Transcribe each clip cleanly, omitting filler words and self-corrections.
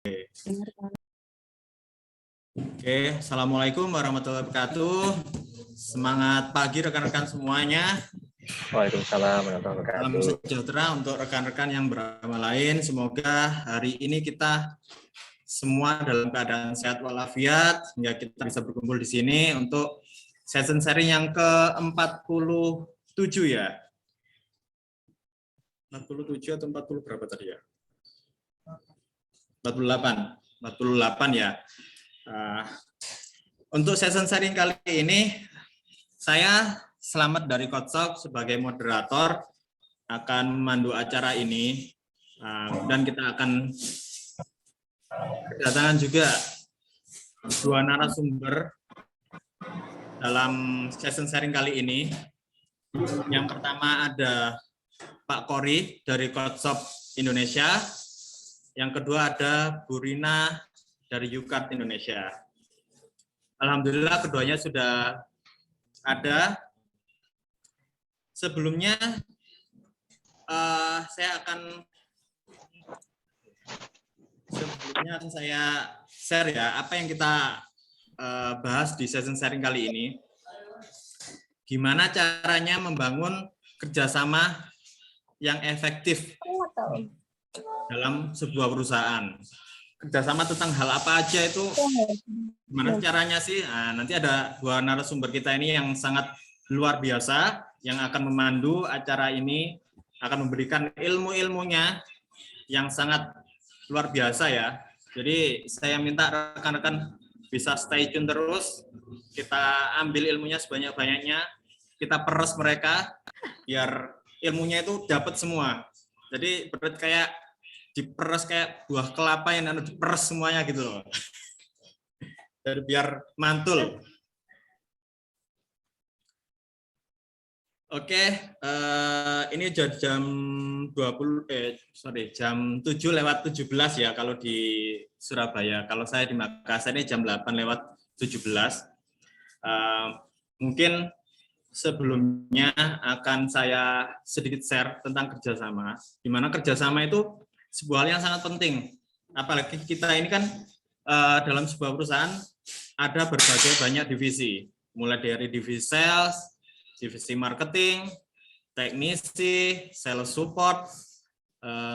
Oke, Assalamualaikum warahmatullahi wabarakatuh. Semangat pagi rekan-rekan semuanya. Waalaikumsalam warahmatullahi Salam wabarakatuh. sejahtera untuk rekan-rekan yang beramal lain. Semoga hari ini kita semua dalam keadaan sehat walafiat, hingga kita bisa berkumpul di sini untuk session sharing yang ke-47 ya. 47 atau 40 berapa tadi ya? 48 ya. Untuk session sharing kali ini, saya Selamat dari Kocok sebagai moderator akan memandu acara ini, dan kita akan kedatangan juga dua narasumber dalam session sharing kali ini. Yang pertama ada Pak Kori dari Kocok Indonesia, yang kedua ada Bu Rina dari UKAT Indonesia. Alhamdulillah keduanya sudah ada. Sebelumnya saya akan share ya apa yang kita bahas di session sharing kali ini. Gimana caranya membangun kerjasama yang efektif dalam sebuah perusahaan. Kerjasama tentang hal apa aja itu, gimana caranya sih? Nah, nanti ada dua narasumber kita ini yang sangat luar biasa, yang akan memandu acara ini, akan memberikan ilmu-ilmunya yang sangat luar biasa ya. Jadi saya minta rekan-rekan bisa stay tune terus, kita ambil ilmunya sebanyak-banyaknya, kita peres mereka, biar ilmunya itu dapat semua. Jadi berat kayak diperes kayak buah kelapa yang diperes semuanya gitu loh. Jadi biar mantul. Oke, ini jam 7:17 ya kalau di Surabaya. Kalau saya di Makassar ini jam 8:17. Mungkin sebelumnya akan saya sedikit share tentang kerjasama. Di mana kerjasama itu sebuah hal yang sangat penting. Apalagi kita ini kan dalam sebuah perusahaan ada berbagai banyak divisi. Mulai dari divisi sales, divisi marketing, teknisi, sales support,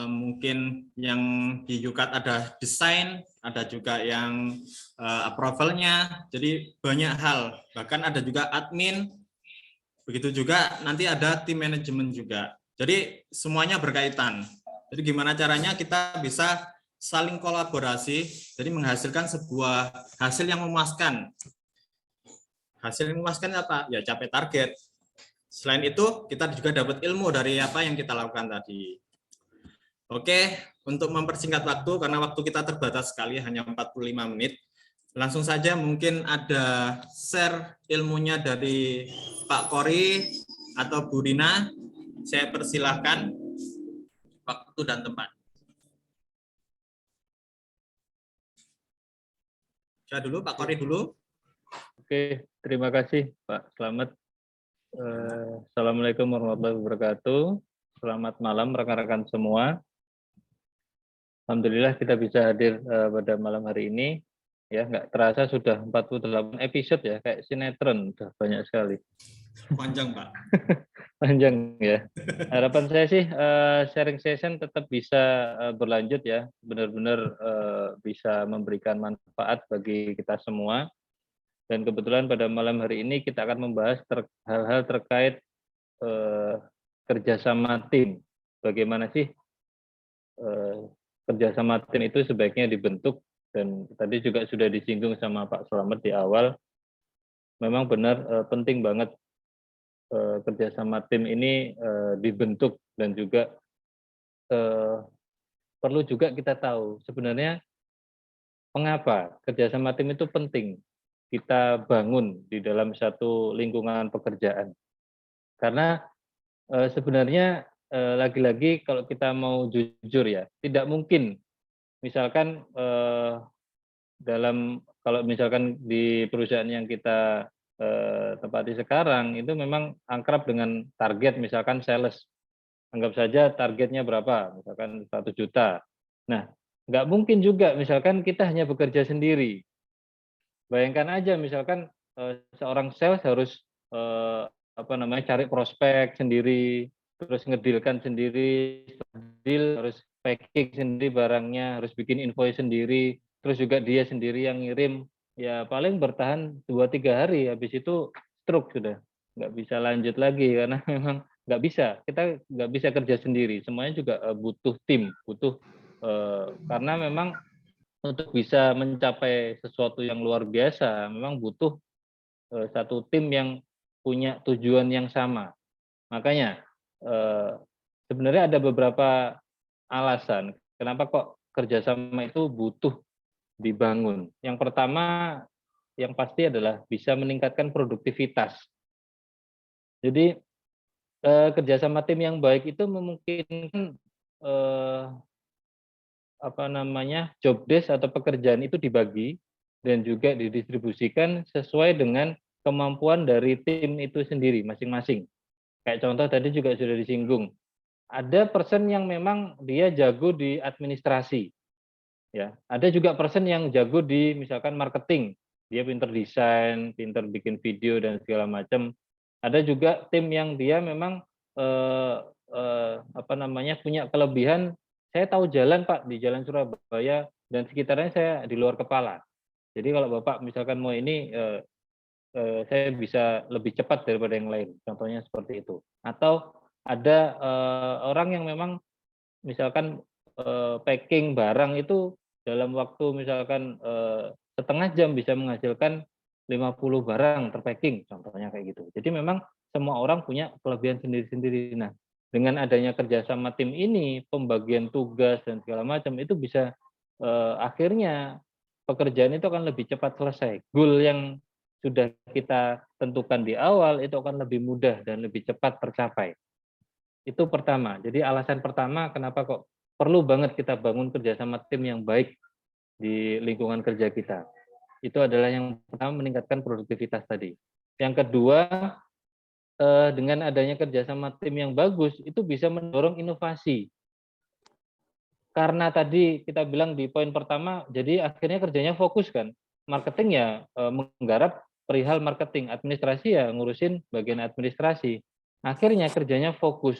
mungkin yang di UKAT ada desain, ada juga yang approval-nya, jadi banyak hal. Bahkan ada juga admin, begitu juga nanti ada tim manajemen juga. Jadi semuanya berkaitan. Jadi gimana caranya kita bisa saling kolaborasi, jadi menghasilkan sebuah hasil yang memuaskan. Hasil yang memuaskan apa? Ya capai target. Selain itu, kita juga dapat ilmu dari apa yang kita lakukan tadi. Oke, untuk mempersingkat waktu, karena waktu kita terbatas sekali, hanya 45 menit, langsung saja mungkin ada share ilmunya dari Pak Kori atau Bu Rina. Saya persilahkan waktu dan tempat. Saya dulu, Pak Kori dulu. Oke, terima kasih Pak Slamet. Assalamualaikum warahmatullahi wabarakatuh. Selamat malam rekan-rekan semua. Alhamdulillah kita bisa hadir pada malam hari ini. Ya, nggak terasa sudah 48 episode ya, kayak sinetron, udah banyak sekali. Panjang Pak. Panjang ya. Harapan saya sih sharing session tetap bisa berlanjut ya, benar-benar bisa memberikan manfaat bagi kita semua. Dan kebetulan pada malam hari ini kita akan membahas hal-hal terkait kerjasama tim. Bagaimana sih kerjasama tim itu sebaiknya dibentuk, dan tadi juga sudah disinggung sama Pak Slamet di awal. Memang benar penting banget kerjasama tim ini dibentuk, dan juga perlu juga kita tahu sebenarnya mengapa kerjasama tim itu penting kita bangun di dalam satu lingkungan pekerjaan. Karena sebenarnya lagi-lagi kalau kita mau jujur ya, tidak mungkin misalkan kalau misalkan di perusahaan yang kita tempati sekarang itu memang akrab dengan target, misalkan sales. Anggap saja targetnya berapa, misalkan 100 juta. Nah, Nggak mungkin juga misalkan kita hanya bekerja sendiri. Bayangkan aja misalkan seorang sales harus cari prospek sendiri, terus ngedilkan sendiri, deal harus packing sendiri barangnya, harus bikin invoice sendiri, terus juga dia sendiri yang ngirim, ya paling bertahan 2-3 hari, habis itu stroke sudah, nggak bisa lanjut lagi karena memang nggak bisa, kita nggak bisa kerja sendiri, semuanya juga butuh tim, butuh karena memang untuk bisa mencapai sesuatu yang luar biasa, memang butuh satu tim yang punya tujuan yang sama. Makanya sebenarnya ada beberapa alasan kenapa kok kerjasama itu butuh dibangun. Yang pertama, yang pasti adalah bisa meningkatkan produktivitas. Jadi kerjasama tim yang baik itu memungkinkan job desk atau pekerjaan itu dibagi dan juga didistribusikan sesuai dengan kemampuan dari tim itu sendiri masing-masing. Kayak contoh tadi juga sudah disinggung, ada person yang memang dia jago di administrasi, ya. Ada juga person yang jago di misalkan marketing, dia pinter desain, pinter bikin video dan segala macam. Ada juga tim yang dia memang punya kelebihan, saya tahu jalan Pak di Jalan Surabaya dan sekitarnya saya di luar kepala. Jadi kalau Bapak misalkan mau ini saya bisa lebih cepat daripada yang lain, contohnya seperti itu. Atau ada orang yang memang misalkan packing barang itu dalam waktu misalkan setengah jam bisa menghasilkan 50 barang terpacking, contohnya kayak gitu. Jadi memang semua orang punya kelebihan sendiri-sendiri. Nah, dengan adanya kerjasama tim ini, pembagian tugas dan segala macam itu bisa akhirnya pekerjaan itu akan lebih cepat selesai. Goal yang sudah kita tentukan di awal itu akan lebih mudah dan lebih cepat tercapai. Itu pertama. Jadi alasan pertama kenapa kok perlu banget kita bangun kerjasama tim yang baik di lingkungan kerja kita. Itu adalah yang pertama, meningkatkan produktivitas tadi. Yang kedua, dengan adanya kerjasama tim yang bagus, itu bisa mendorong inovasi. Karena tadi kita bilang di poin pertama, jadi akhirnya kerjanya fokus kan. Marketing ya menggarap perihal marketing, administrasi ya ngurusin bagian administrasi. Akhirnya kerjanya fokus.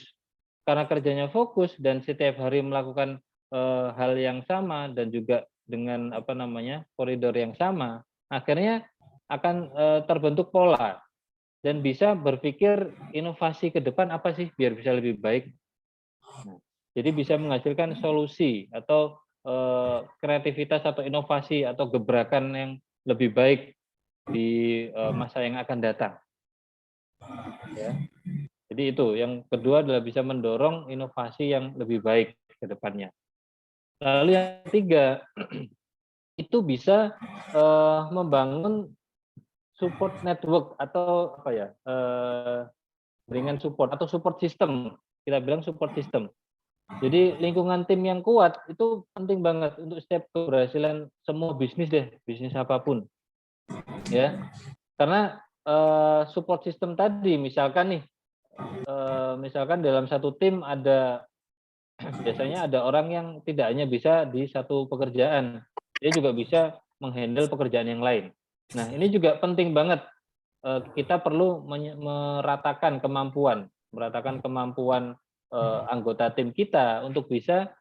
Karena kerjanya fokus dan setiap hari melakukan hal yang sama dan juga dengan koridor yang sama, akhirnya akan terbentuk pola dan bisa berpikir inovasi ke depan apa sih biar bisa lebih baik. Nah, jadi bisa menghasilkan solusi atau kreativitas atau inovasi atau gebrakan yang lebih baik di masa yang akan datang. Ya. Jadi itu yang kedua adalah bisa mendorong inovasi yang lebih baik ke depannya. Lalu yang ketiga itu bisa membangun support network atau jaringan support atau support system. Kita bilang support system. Jadi lingkungan tim yang kuat itu penting banget untuk setiap keberhasilan semua bisnis deh, bisnis apapun. Ya. Karena support system tadi misalkan nih misalkan dalam satu tim ada biasanya ada orang yang tidak hanya bisa di satu pekerjaan, dia juga bisa menghandle pekerjaan yang lain. Nah, ini juga penting banget kita perlu meratakan kemampuan anggota tim kita untuk bisa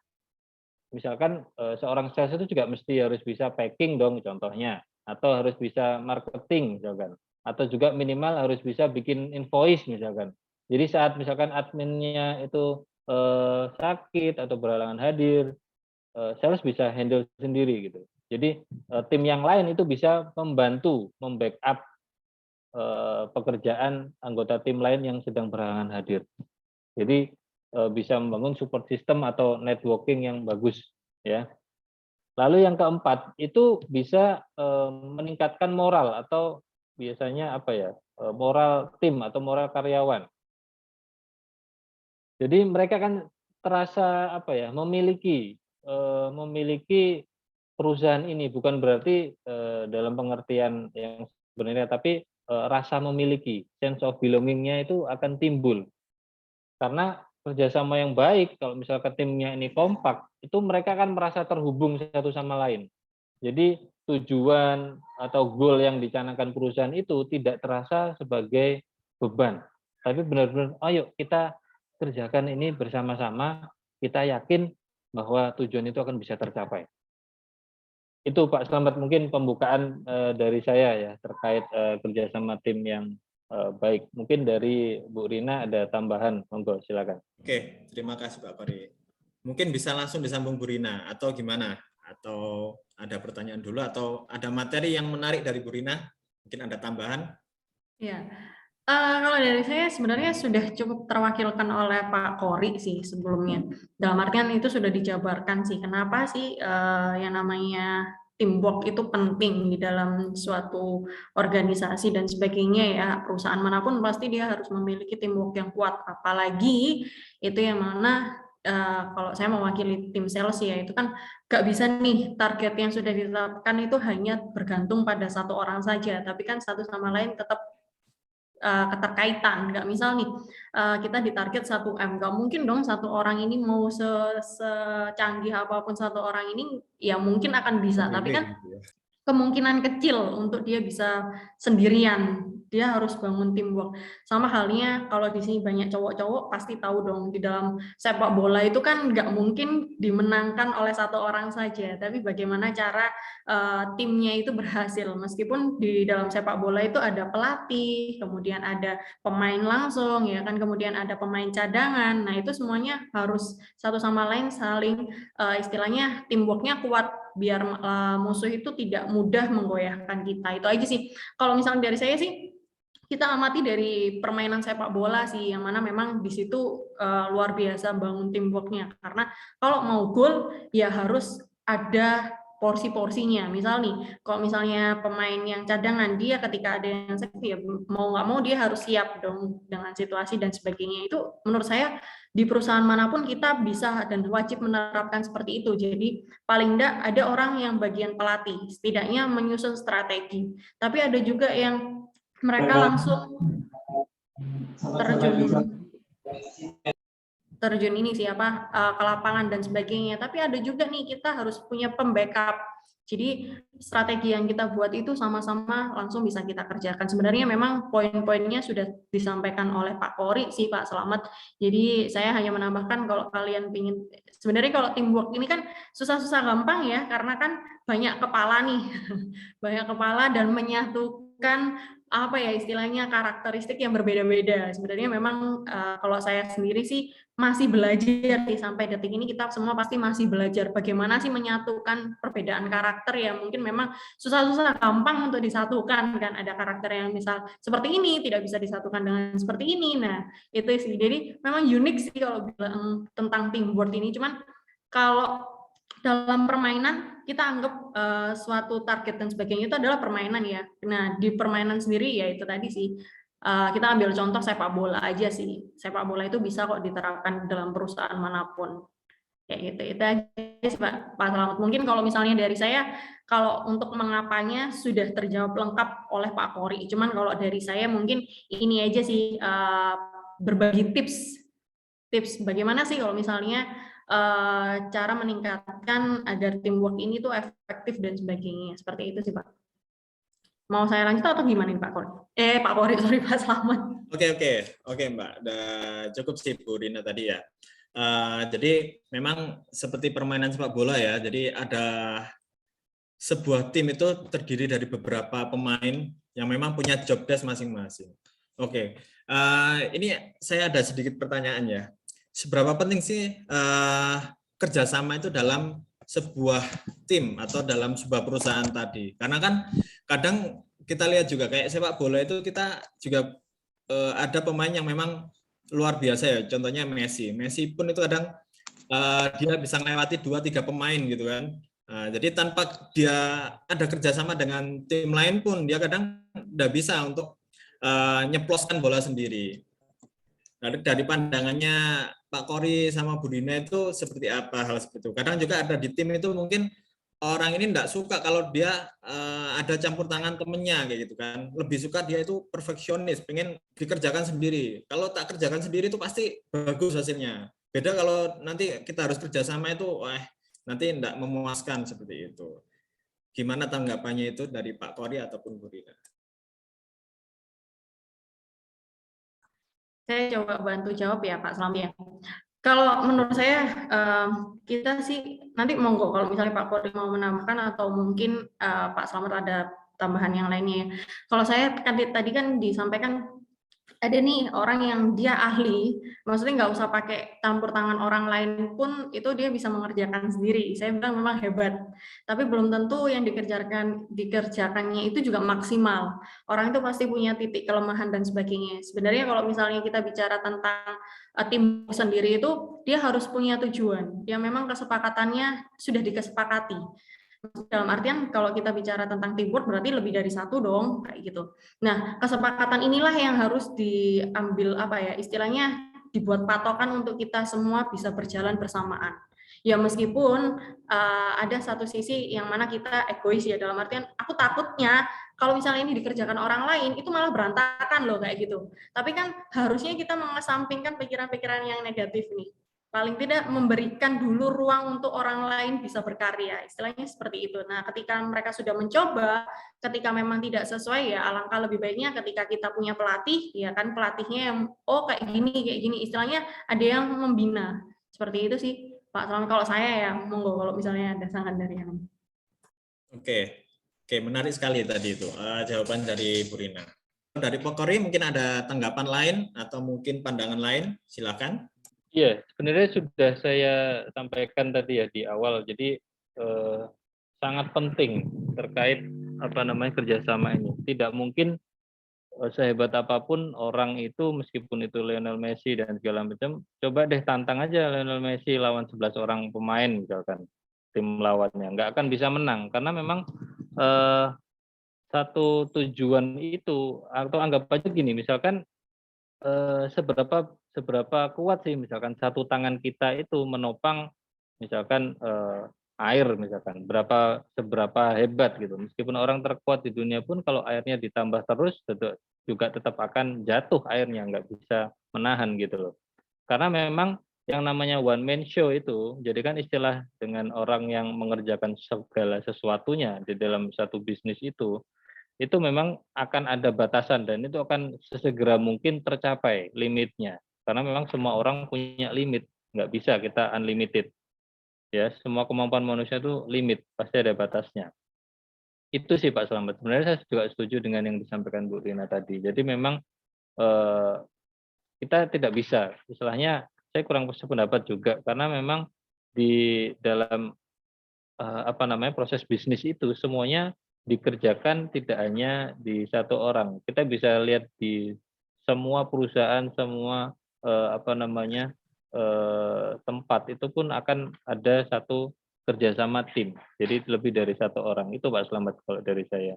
misalkan seorang sales itu juga mesti harus bisa packing dong contohnya, atau harus bisa marketing misalkan, atau juga minimal harus bisa bikin invoice misalkan. Jadi saat misalkan adminnya itu sakit atau berhalangan hadir, sales bisa handle sendiri gitu. Jadi tim yang lain itu bisa membantu membackup pekerjaan anggota tim lain yang sedang berhalangan hadir. Jadi bisa membangun support system atau networking yang bagus ya. Lalu yang keempat itu bisa meningkatkan moral atau biasanya moral tim atau moral karyawan. Jadi mereka kan terasa memiliki perusahaan ini, bukan berarti dalam pengertian yang sebenarnya, tapi rasa memiliki, sense of belonging-nya itu akan timbul. Karena kerjasama yang baik, kalau misalkan timnya ini kompak, itu mereka kan merasa terhubung satu sama lain. Jadi tujuan atau goal yang dicanangkan perusahaan itu tidak terasa sebagai beban, tapi benar-benar, ayo kita kerjakan ini bersama-sama, kita yakin bahwa tujuan itu akan bisa tercapai. Itu Pak Slamet mungkin pembukaan dari saya ya terkait kerjasama tim yang baik. Mungkin dari Bu Rina ada tambahan, monggo silakan. Oke, terima kasih Pak Kori. Mungkin bisa langsung disambung Bu Rina atau gimana? Atau ada pertanyaan dulu atau ada materi yang menarik dari Bu Rina? Mungkin ada tambahan? Ya, kalau dari saya sebenarnya sudah cukup terwakilkan oleh Pak Kori sih sebelumnya. Dalam artian itu sudah dijabarkan sih, kenapa sih yang namanya teamwork itu penting di dalam suatu organisasi dan sebagainya ya. Perusahaan manapun pasti dia harus memiliki teamwork yang kuat. Apalagi itu yang mana kalau saya mewakili tim sales ya, itu kan nggak bisa nih target yang sudah ditetapkan itu hanya bergantung pada satu orang saja, tapi kan satu sama lain tetap keterkaitan. Nggak misal nih kita ditarget 1M, nggak mungkin dong satu orang ini mau secanggih apapun satu orang ini ya mungkin akan bisa, tapi kan kemungkinan kecil untuk dia bisa sendirian. Dia harus bangun teamwork. Sama halnya kalau di sini banyak cowok-cowok pasti tahu dong, di dalam sepak bola itu kan nggak mungkin dimenangkan oleh satu orang saja, tapi bagaimana cara timnya itu berhasil. Meskipun di dalam sepak bola itu ada pelatih, kemudian ada pemain langsung ya kan, kemudian ada pemain cadangan. Nah, itu semuanya harus satu sama lain saling istilahnya teamworknya kuat biar musuh itu tidak mudah menggoyahkan kita. Itu aja sih. Kalau misalnya dari saya sih, kita amati dari permainan sepak bola sih, yang mana memang di situ luar biasa bangun teamworknya. Karena kalau mau gol ya harus ada porsi-porsinya. Misal nih, kalau misalnya pemain yang cadangan, dia ketika ada yang sakit ya mau nggak mau dia harus siap dong dengan situasi dan sebagainya. Itu menurut saya di perusahaan manapun kita bisa dan wajib menerapkan seperti itu. Jadi paling enggak ada orang yang bagian pelatih, setidaknya menyusun strategi. Tapi ada juga yang mereka langsung terjun ini siapa ke lapangan dan sebagainya. Tapi ada juga nih kita harus punya pembackup. Jadi strategi yang kita buat itu sama-sama langsung bisa kita kerjakan. Sebenarnya memang poin-poinnya sudah disampaikan oleh Pak Kori sih, Pak Slamet. Jadi saya hanya menambahkan kalau kalian ingin, sebenarnya kalau teamwork ini kan susah-susah gampang ya, karena kan banyak kepala nih, banyak kepala dan menyatukan apa ya istilahnya karakteristik yang berbeda-beda. Sebenarnya memang kalau saya sendiri sih masih belajar sih, sampai detik ini kita semua pasti masih belajar bagaimana sih menyatukan perbedaan karakter ya. Mungkin memang susah-susah gampang untuk disatukan kan, ada karakter yang misal seperti ini tidak bisa disatukan dengan seperti ini. Nah, itu sih. Jadi memang unik sih kalau bilang tentang teamwork ini. Cuman kalau dalam permainan kita anggap suatu target dan sebagainya itu adalah permainan ya. Nah, di permainan sendiri ya itu tadi sih, kita ambil contoh sepak bola aja sih. Sepak bola itu bisa kok diterapkan dalam perusahaan manapun. Kayak gitu. Itu aja sih Pak Slamet. Mungkin kalau misalnya dari saya, kalau untuk mengapanya sudah terjawab lengkap oleh Pak Kori. Cuman kalau dari saya mungkin ini aja sih, berbagi tips bagaimana sih kalau misalnya cara meningkatkan agar teamwork ini tuh efektif dan sebagainya. Seperti itu sih Pak. Mau saya lanjut atau gimana nih Pak Kori? Pak Kori, sorry Pak Slamet. Oke Mbak, udah cukup sih Bu Rina tadi ya. Jadi memang seperti permainan sepak bola ya, jadi ada sebuah tim itu terdiri dari beberapa pemain yang memang punya job desk masing-masing. Oke, ini saya ada sedikit pertanyaan ya. Seberapa penting sih kerjasama itu dalam sebuah tim atau dalam sebuah perusahaan tadi? Karena kan kadang kita lihat juga kayak sepak bola itu kita juga ada pemain yang memang luar biasa ya. Contohnya Messi. Messi pun itu kadang dia bisa melewati 2-3 pemain gitu kan. Jadi tanpa dia ada kerjasama dengan tim lain pun dia kadang tidak bisa untuk nyeploskan bola sendiri. Nah, dari pandangannya Pak Kori sama Bu Dina itu seperti apa hal seperti itu? Kadang juga ada di tim itu mungkin orang ini enggak suka kalau dia ada campur tangan temennya kayak gitu kan. Lebih suka dia itu perfeksionis, pengen dikerjakan sendiri. Kalau tak kerjakan sendiri itu pasti bagus hasilnya. Beda kalau nanti kita harus kerjasama itu, nanti enggak memuaskan seperti itu. Gimana tanggapannya itu dari Pak Kori ataupun Bu Rina? Saya coba bantu jawab ya Pak Slamet ya. Kalau menurut saya kita sih nanti monggo kalau misalnya Pak Kori mau menambahkan atau mungkin Pak Slamet ada tambahan yang lainnya ya. Kalau saya tadi kan disampaikan ada nih orang yang dia ahli, maksudnya nggak usah pakai campur tangan orang lain pun itu dia bisa mengerjakan sendiri. Saya bilang memang hebat, tapi belum tentu yang dikerjakannya itu juga maksimal. Orang itu pasti punya titik kelemahan dan sebagainya. Sebenarnya kalau misalnya kita bicara tentang tim sendiri itu dia harus punya tujuan yang memang kesepakatannya sudah dikesepakati. Dalam artian kalau kita bicara tentang teamwork berarti lebih dari satu dong kayak gitu. Nah, kesepakatan inilah yang harus diambil istilahnya dibuat patokan untuk kita semua bisa berjalan bersamaan. Ya meskipun ada satu sisi yang mana kita egois ya, dalam artian aku takutnya kalau misalnya ini dikerjakan orang lain itu malah berantakan loh kayak gitu. Tapi kan harusnya kita mengesampingkan pikiran-pikiran yang negatif nih. Paling tidak memberikan dulu ruang untuk orang lain bisa berkarya, istilahnya seperti itu. Nah, ketika mereka sudah mencoba, ketika memang tidak sesuai ya alangkah lebih baiknya ketika kita punya pelatih, ya kan pelatihnya yang kayak gini, istilahnya ada yang membina. Seperti itu sih, Pak Salam. Kalau saya ya, monggo kalau misalnya ada saran dari yang. Oke, menarik sekali tadi itu jawaban dari Bu Rina. Dari Pak Kori mungkin ada tanggapan lain atau mungkin pandangan lain, silakan. Iya, sebenarnya sudah saya sampaikan tadi ya di awal. Jadi sangat penting terkait kerjasama ini. Tidak mungkin sehebat apapun orang itu, meskipun itu Lionel Messi dan segala macam, coba deh tantang aja Lionel Messi lawan 11 orang pemain misalkan tim lawannya, nggak akan bisa menang karena memang satu tujuan itu, atau anggap aja gini, misalkan seberapa kuat sih misalkan satu tangan kita itu menopang misalkan air misalkan, seberapa hebat gitu. Meskipun orang terkuat di dunia pun kalau airnya ditambah terus juga tetap akan jatuh airnya, nggak bisa menahan gitu loh. Karena memang yang namanya one man show itu, jadi kan istilah dengan orang yang mengerjakan segala sesuatunya di dalam satu bisnis itu memang akan ada batasan dan itu akan sesegera mungkin tercapai limitnya. Karena memang semua orang punya limit, nggak bisa kita unlimited. Ya, semua kemampuan manusia itu limit, pasti ada batasnya. Itu sih Pak Slamet. Sebenarnya saya juga setuju dengan yang disampaikan Bu Rina tadi. Jadi memang kita tidak bisa, istilahnya saya kurang sependapat juga karena memang di dalam proses bisnis itu semuanya dikerjakan tidak hanya di satu orang. Kita bisa lihat di semua perusahaan, semua tempat itu pun akan ada satu kerjasama tim. Jadi lebih dari satu orang. Itu Pak Slamet kalau dari saya.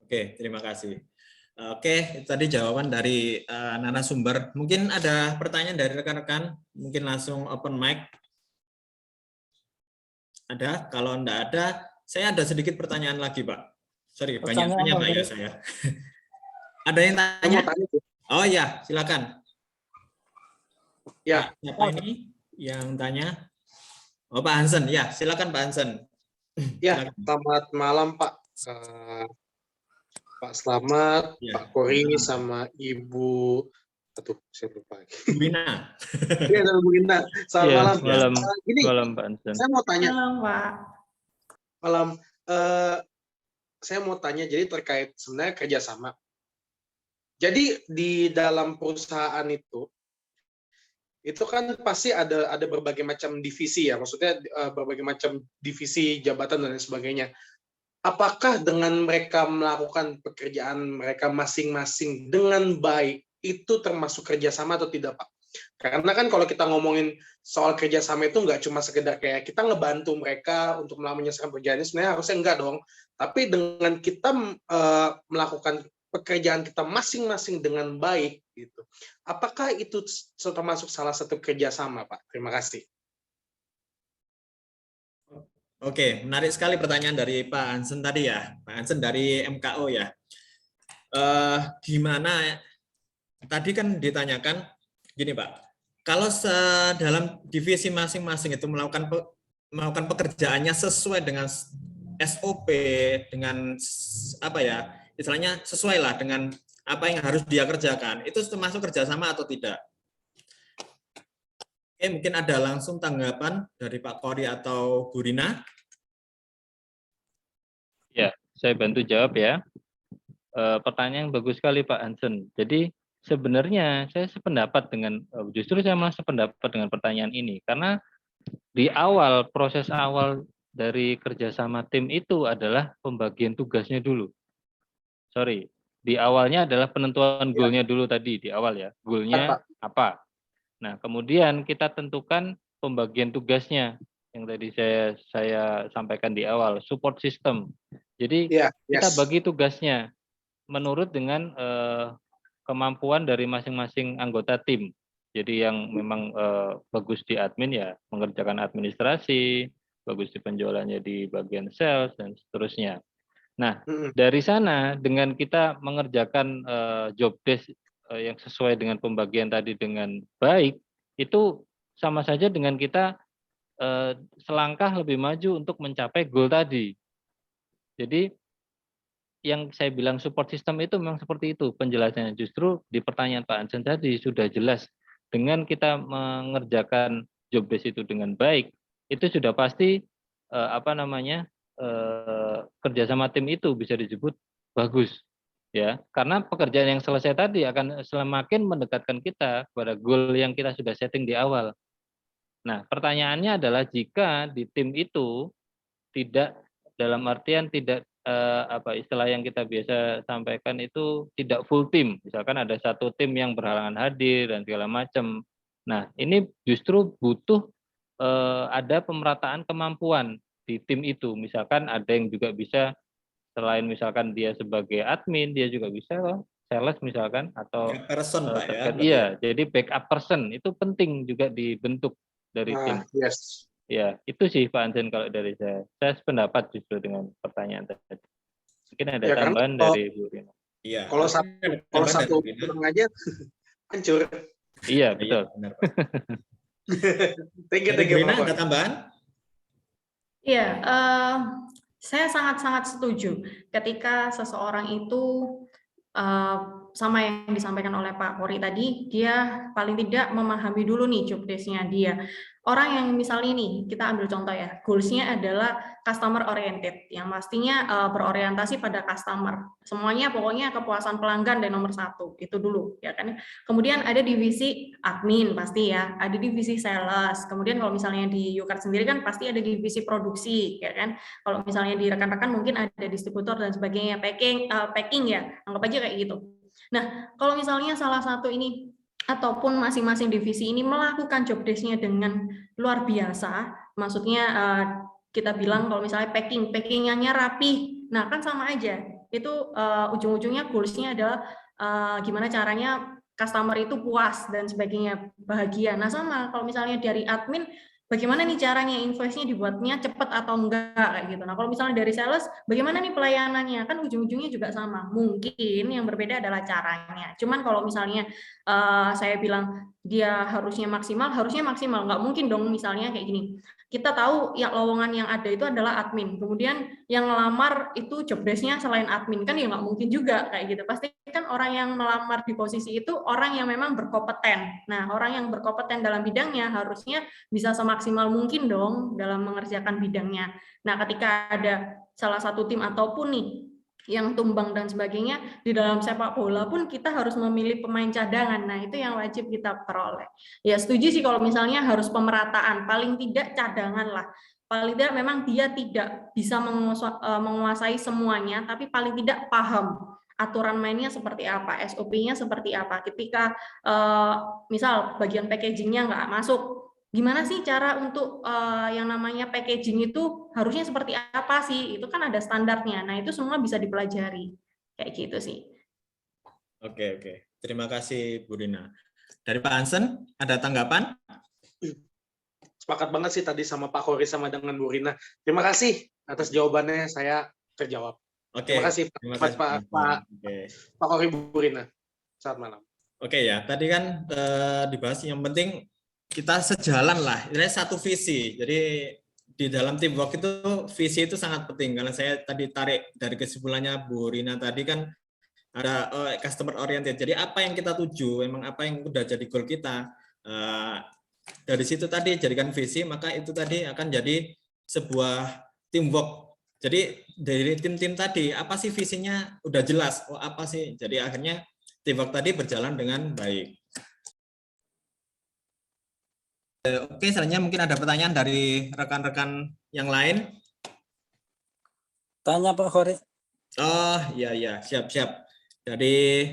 Oke, terima kasih. Oke, itu tadi jawaban dari narasumber. Mungkin ada pertanyaan dari rekan-rekan. Mungkin langsung open mic. Ada? Kalau enggak ada, saya ada sedikit pertanyaan lagi, Pak. Sorry, banyak tanya Pak ya saya. Ada yang tanya? Oh iya, silakan. Ya. Siapa ini yang tanya? Oh, Pak Hansen. Ya, silakan Pak Hansen. Ya, selamat malam Pak. Pak Slamet, ya, Pak Kori, sama Ibu. Saya lupa. Bu Rina. Iya, dan Bu Rina. Selamat malam. Gini, malam Pak Hansen. Saya mau tanya. Malam Pak. Malam. Saya mau tanya, jadi terkait sebenarnya kerjasama. Jadi di dalam perusahaan itu kan pasti ada berbagai macam divisi ya, maksudnya berbagai macam divisi, jabatan dan lain sebagainya. Apakah dengan mereka melakukan pekerjaan mereka masing-masing dengan baik itu termasuk kerjasama atau tidak, Pak? Karena kan kalau kita ngomongin soal kerjasama itu nggak cuma sekedar kayak kita ngebantu mereka untuk menyelesaikan pekerjaannya, sebenarnya harusnya enggak dong. Tapi dengan kita melakukan pekerjaan kita masing-masing dengan baik, gitu. Apakah itu termasuk salah satu kerjasama, Pak? Terima kasih. Oke, menarik sekali pertanyaan dari Pak Hansen tadi ya, Pak Hansen dari MKO ya. Gimana? Tadi kan ditanyakan gini Pak, kalau dalam divisi masing-masing itu melakukan pekerjaannya sesuai dengan SOP, dengan apa ya, istilahnya sesuai lah dengan apa yang harus dia kerjakan, itu termasuk kerjasama atau tidak? Oke, mungkin ada langsung tanggapan dari Pak Kori atau Bu Rina. Ya, saya bantu jawab ya. Pertanyaan yang bagus sekali Pak Hansen. Jadi sebenarnya saya sependapat dengan, justru saya malah sependapat dengan pertanyaan ini. Karena di awal, proses awal dari kerjasama tim itu adalah pembagian tugasnya dulu. Sorry, di awalnya adalah penentuan goal-nya dulu tadi, di awal ya. Goal-nya apa? Nah, kemudian kita tentukan pembagian tugasnya yang tadi saya sampaikan di awal, support system. Jadi kita bagi tugasnya menurut dengan kemampuan dari masing-masing anggota tim. Jadi yang memang bagus di admin ya mengerjakan administrasi, bagus di penjualannya di bagian sales dan seterusnya. Nah, dari sana dengan kita mengerjakan job desk yang sesuai dengan pembagian tadi dengan baik, itu sama saja dengan kita selangkah lebih maju untuk mencapai goal tadi. Jadi yang saya bilang support system itu memang seperti itu penjelasannya. Justru di pertanyaan Pak Hansen tadi sudah jelas, dengan kita mengerjakan job desk itu dengan baik, itu sudah pasti kerjasama tim itu bisa disebut bagus, ya. Karena pekerjaan yang selesai tadi akan semakin mendekatkan kita kepada goal yang kita sudah setting di awal. Nah, pertanyaannya adalah jika di tim itu tidak, dalam artian tidak istilah yang kita biasa sampaikan itu tidak full tim, misalkan ada satu tim yang berhalangan hadir dan segala macam. Nah, ini justru butuh ada pemerataan kemampuan di tim itu. Misalkan ada yang juga bisa selain misalkan dia sebagai admin, dia juga bisa sales misalkan atau person Pak ya. Iya, jadi backup person itu penting juga dibentuk dari tim. Ya, itu sih Pak Hansen kalau dari saya. Saya sependapat justru dengan pertanyaan tadi. Mungkin ada tambahan dari Bu Rina. Iya. Kalau satu kurang aja hancur. Iya, betul. Thank you, Rina, ada tambahan? Iya, saya sangat-sangat setuju ketika seseorang itu sama yang disampaikan oleh Pak Kori tadi, dia paling tidak memahami dulu nih job desk-nya dia. Orang yang misalnya nih, kita ambil contoh ya, goals-nya adalah customer oriented, yang pastinya berorientasi pada customer. Semuanya pokoknya kepuasan pelanggan dan nomor satu, itu dulu ya kan. Kemudian ada divisi admin pasti ya, ada divisi sales. Kemudian kalau misalnya di Yukart sendiri kan pasti ada divisi produksi ya kan. Kalau misalnya di rekan-rekan mungkin ada distributor dan sebagainya, packing ya, anggap aja kayak gitu. Nah, kalau misalnya salah satu ini ataupun masing-masing divisi ini melakukan job desk-nya dengan luar biasa, maksudnya kita bilang kalau misalnya packing-nya rapi, nah kan sama aja. Itu ujung-ujungnya goals-nya adalah gimana caranya customer itu puas dan sebagainya, bahagia. Nah sama kalau misalnya dari admin, bagaimana nih caranya invoice-nya dibuatnya cepat atau enggak kayak gitu. Nah, kalau misalnya dari sales, bagaimana nih pelayanannya? Kan ujung-ujungnya juga sama. Mungkin yang berbeda adalah caranya. Cuman kalau misalnya saya bilang dia harusnya maksimal nggak mungkin dong misalnya kayak gini. Kita tahu ya lowongan yang ada itu adalah admin. Kemudian yang ngelamar itu job desk-nya selain admin kan ya nggak mungkin juga kayak gitu. Pasti kan orang yang melamar di posisi itu orang yang memang berkompeten. Nah, orang yang berkompeten dalam bidangnya harusnya bisa semaksimal mungkin dong dalam mengerjakan bidangnya. Nah, ketika ada salah satu tim ataupun nih yang tumbang dan sebagainya, di dalam sepak bola pun kita harus memilih pemain cadangan. Nah, itu yang wajib kita peroleh. Ya, setuju sih kalau misalnya harus pemerataan, paling tidak cadangan lah. Paling tidak memang dia tidak bisa menguasai semuanya, tapi paling tidak paham aturan mainnya seperti apa, SOP-nya seperti apa. Ketika misal bagian packaging-nya nggak masuk, gimana sih cara untuk yang namanya packaging itu harusnya seperti apa sih? Itu kan ada standarnya. Nah, itu semua bisa dipelajari. Kayak gitu sih. Oke. Terima kasih Bu Rina. Dari Pak Hansen, ada tanggapan? sepakat banget sih tadi sama Pak Khori sama dengan Bu Rina. Terima kasih atas jawabannya, saya terjawab. Oke. Terima kasih Terima Pak kasih. Oke. Khori, Bu Rina. Selamat malam. Oke ya, tadi kan dibahas yang penting kita sejalan lah, ini satu visi. Jadi di dalam teamwork itu visi itu sangat penting, karena saya tadi tarik dari kesimpulannya Bu Rina tadi kan ada customer oriented. Jadi apa yang kita tuju, memang apa yang udah jadi goal kita, dari situ tadi jadikan visi, maka itu tadi akan jadi sebuah teamwork. Jadi dari tim-tim tadi apa sih visinya udah jelas, oh apa sih, jadi akhirnya teamwork tadi berjalan dengan baik. Oke, selanjutnya mungkin ada pertanyaan dari rekan-rekan yang lain. Tanya Pak Khori. Oh iya, siap. Dari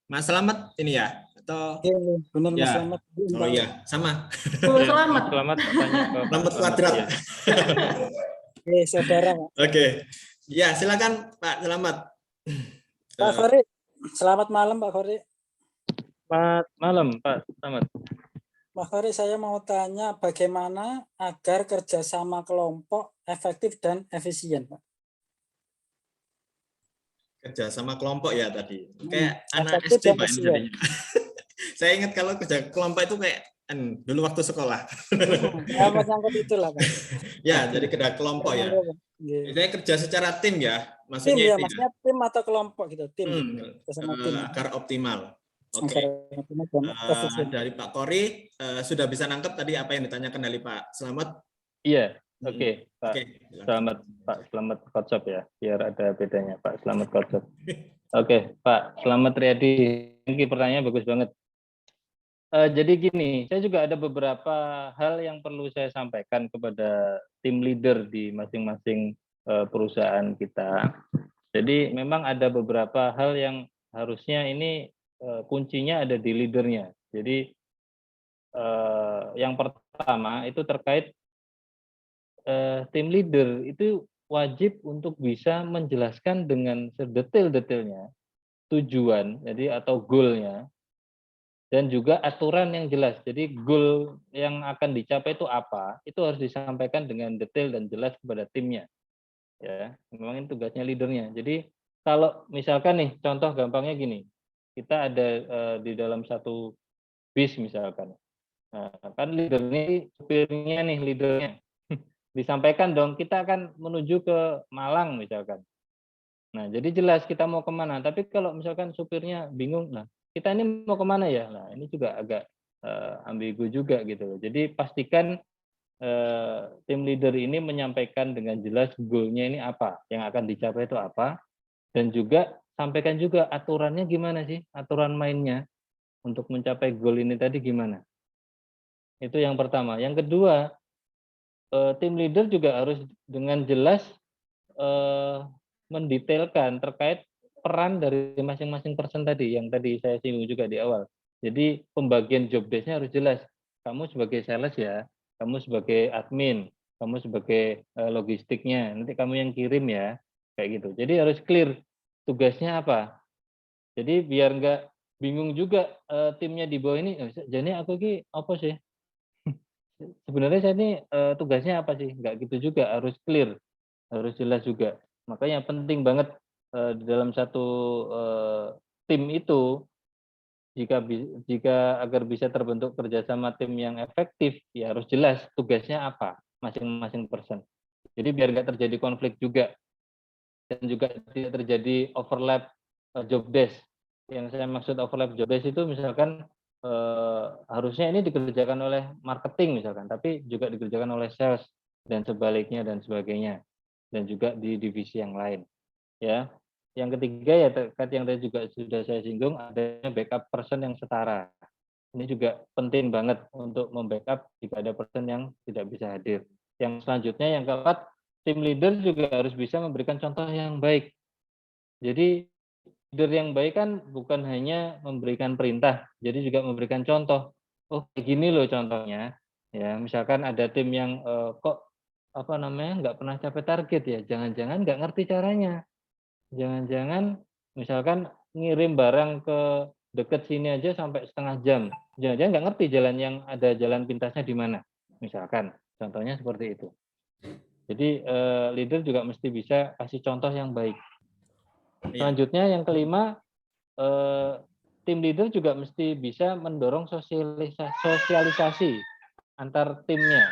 Mas Slamet ini ya, atau? Iya, benar Mas Ya. Slamet. Oh iya, sama. Selamat. Selamat tanya ke Pak Slamet Slamet, kuadrat. ya. Oke, saudara Pak. Oke, ya silakan Pak Slamet. Pak Khori, selamat malam Pak Khori. Selamat malam Pak Slamet. Pak Khori, saya mau tanya bagaimana agar kerjasama kelompok efektif dan efisien, Pak? Kerja sama kelompok ya tadi. Kayak anak efektif SD dan Pak ini efisien. jadinya. Saya ingat kalau kerja kelompok itu kayak dulu waktu sekolah. Ya, menyangkut itulah Pak. Ya, jadi kerja kelompok ya. Iya. Saya kerja secara tim ya. Tim Maksudnya ya, itu maksudnya tim atau kelompok gitu, tim. Bersama tim. agar optimal. Oke. Agar optimal dan efisien. Dari Pak Khori sudah bisa nangkep tadi apa yang ditanyakan dari Pak Slamet? Iya, oke Pak. Oke, Selamat Pak Slamet Kocop ya, biar ada bedanya Pak Slamet Kocop. Oke Pak Slamet Riyadi, ini pertanyaannya bagus banget. Jadi gini, saya juga ada beberapa hal yang perlu saya sampaikan kepada tim leader di masing-masing perusahaan kita. Jadi memang ada beberapa hal yang harusnya ini kuncinya ada di leadernya. Jadi yang pertama itu terkait tim leader itu wajib untuk bisa menjelaskan dengan sedetail-detailnya tujuan, jadi atau goal-nya, dan juga aturan yang jelas. Jadi goal yang akan dicapai itu apa, itu harus disampaikan dengan detail dan jelas kepada timnya. Ya, memang ini tugasnya leadernya. Jadi kalau misalkan nih, contoh gampangnya gini, kita ada di dalam satu bis misalkan. Nah, kan leadernya, supirnya nih leadernya. Disampaikan dong, kita akan menuju ke Malang misalkan. Nah, jadi jelas kita mau kemana. Tapi kalau misalkan supirnya bingung, nah kita ini mau kemana ya? Nah, ini juga agak ambigu juga gitu. Jadi pastikan tim leader ini menyampaikan dengan jelas goal-nya ini apa, yang akan dicapai itu apa, dan juga sampaikan juga aturannya gimana sih, aturan mainnya untuk mencapai goal ini tadi gimana. Itu yang pertama. Yang kedua, tim leader juga harus dengan jelas mendetailkan terkait peran dari masing-masing person tadi, yang tadi saya singgung juga di awal. Jadi pembagian job desk-nya harus jelas. Kamu sebagai sales ya, kamu sebagai admin, kamu sebagai logistiknya, nanti kamu yang kirim ya, kayak gitu. Jadi harus clear tugasnya apa. Jadi biar nggak bingung juga timnya di bawah ini, jadi aku ini apa sih? Sebenarnya saya ini tugasnya apa sih? Nggak gitu juga, harus clear, harus jelas juga. Makanya penting banget di dalam satu tim itu, jika agar bisa terbentuk kerjasama tim yang efektif, ya harus jelas tugasnya apa masing-masing person. Jadi biar nggak terjadi konflik juga, dan juga tidak terjadi overlap job desk. Yang saya maksud overlap job desk itu misalkan harusnya ini dikerjakan oleh marketing misalkan, tapi juga dikerjakan oleh sales dan sebaliknya dan sebagainya, dan juga di divisi yang lain. Ya, yang ketiga ya terkait yang tadi juga sudah saya singgung, adanya backup person yang setara. Ini juga penting banget untuk membackup jika ada person yang tidak bisa hadir. Yang selanjutnya yang keempat, tim leader juga harus bisa memberikan contoh yang baik. Jadi leader yang baik kan bukan hanya memberikan perintah, jadi juga memberikan contoh. Oh, gini loh contohnya. Ya, misalkan ada tim yang kok nggak pernah capai target ya, jangan-jangan nggak ngerti caranya. Jangan-jangan misalkan ngirim barang ke dekat sini aja sampai setengah jam. Jangan-jangan nggak ngerti jalan yang ada jalan pintasnya di mana. Misalkan, contohnya seperti itu. Jadi leader juga mesti bisa kasih contoh yang baik. Selanjutnya yang kelima, tim leader juga mesti bisa mendorong sosialisasi antar timnya.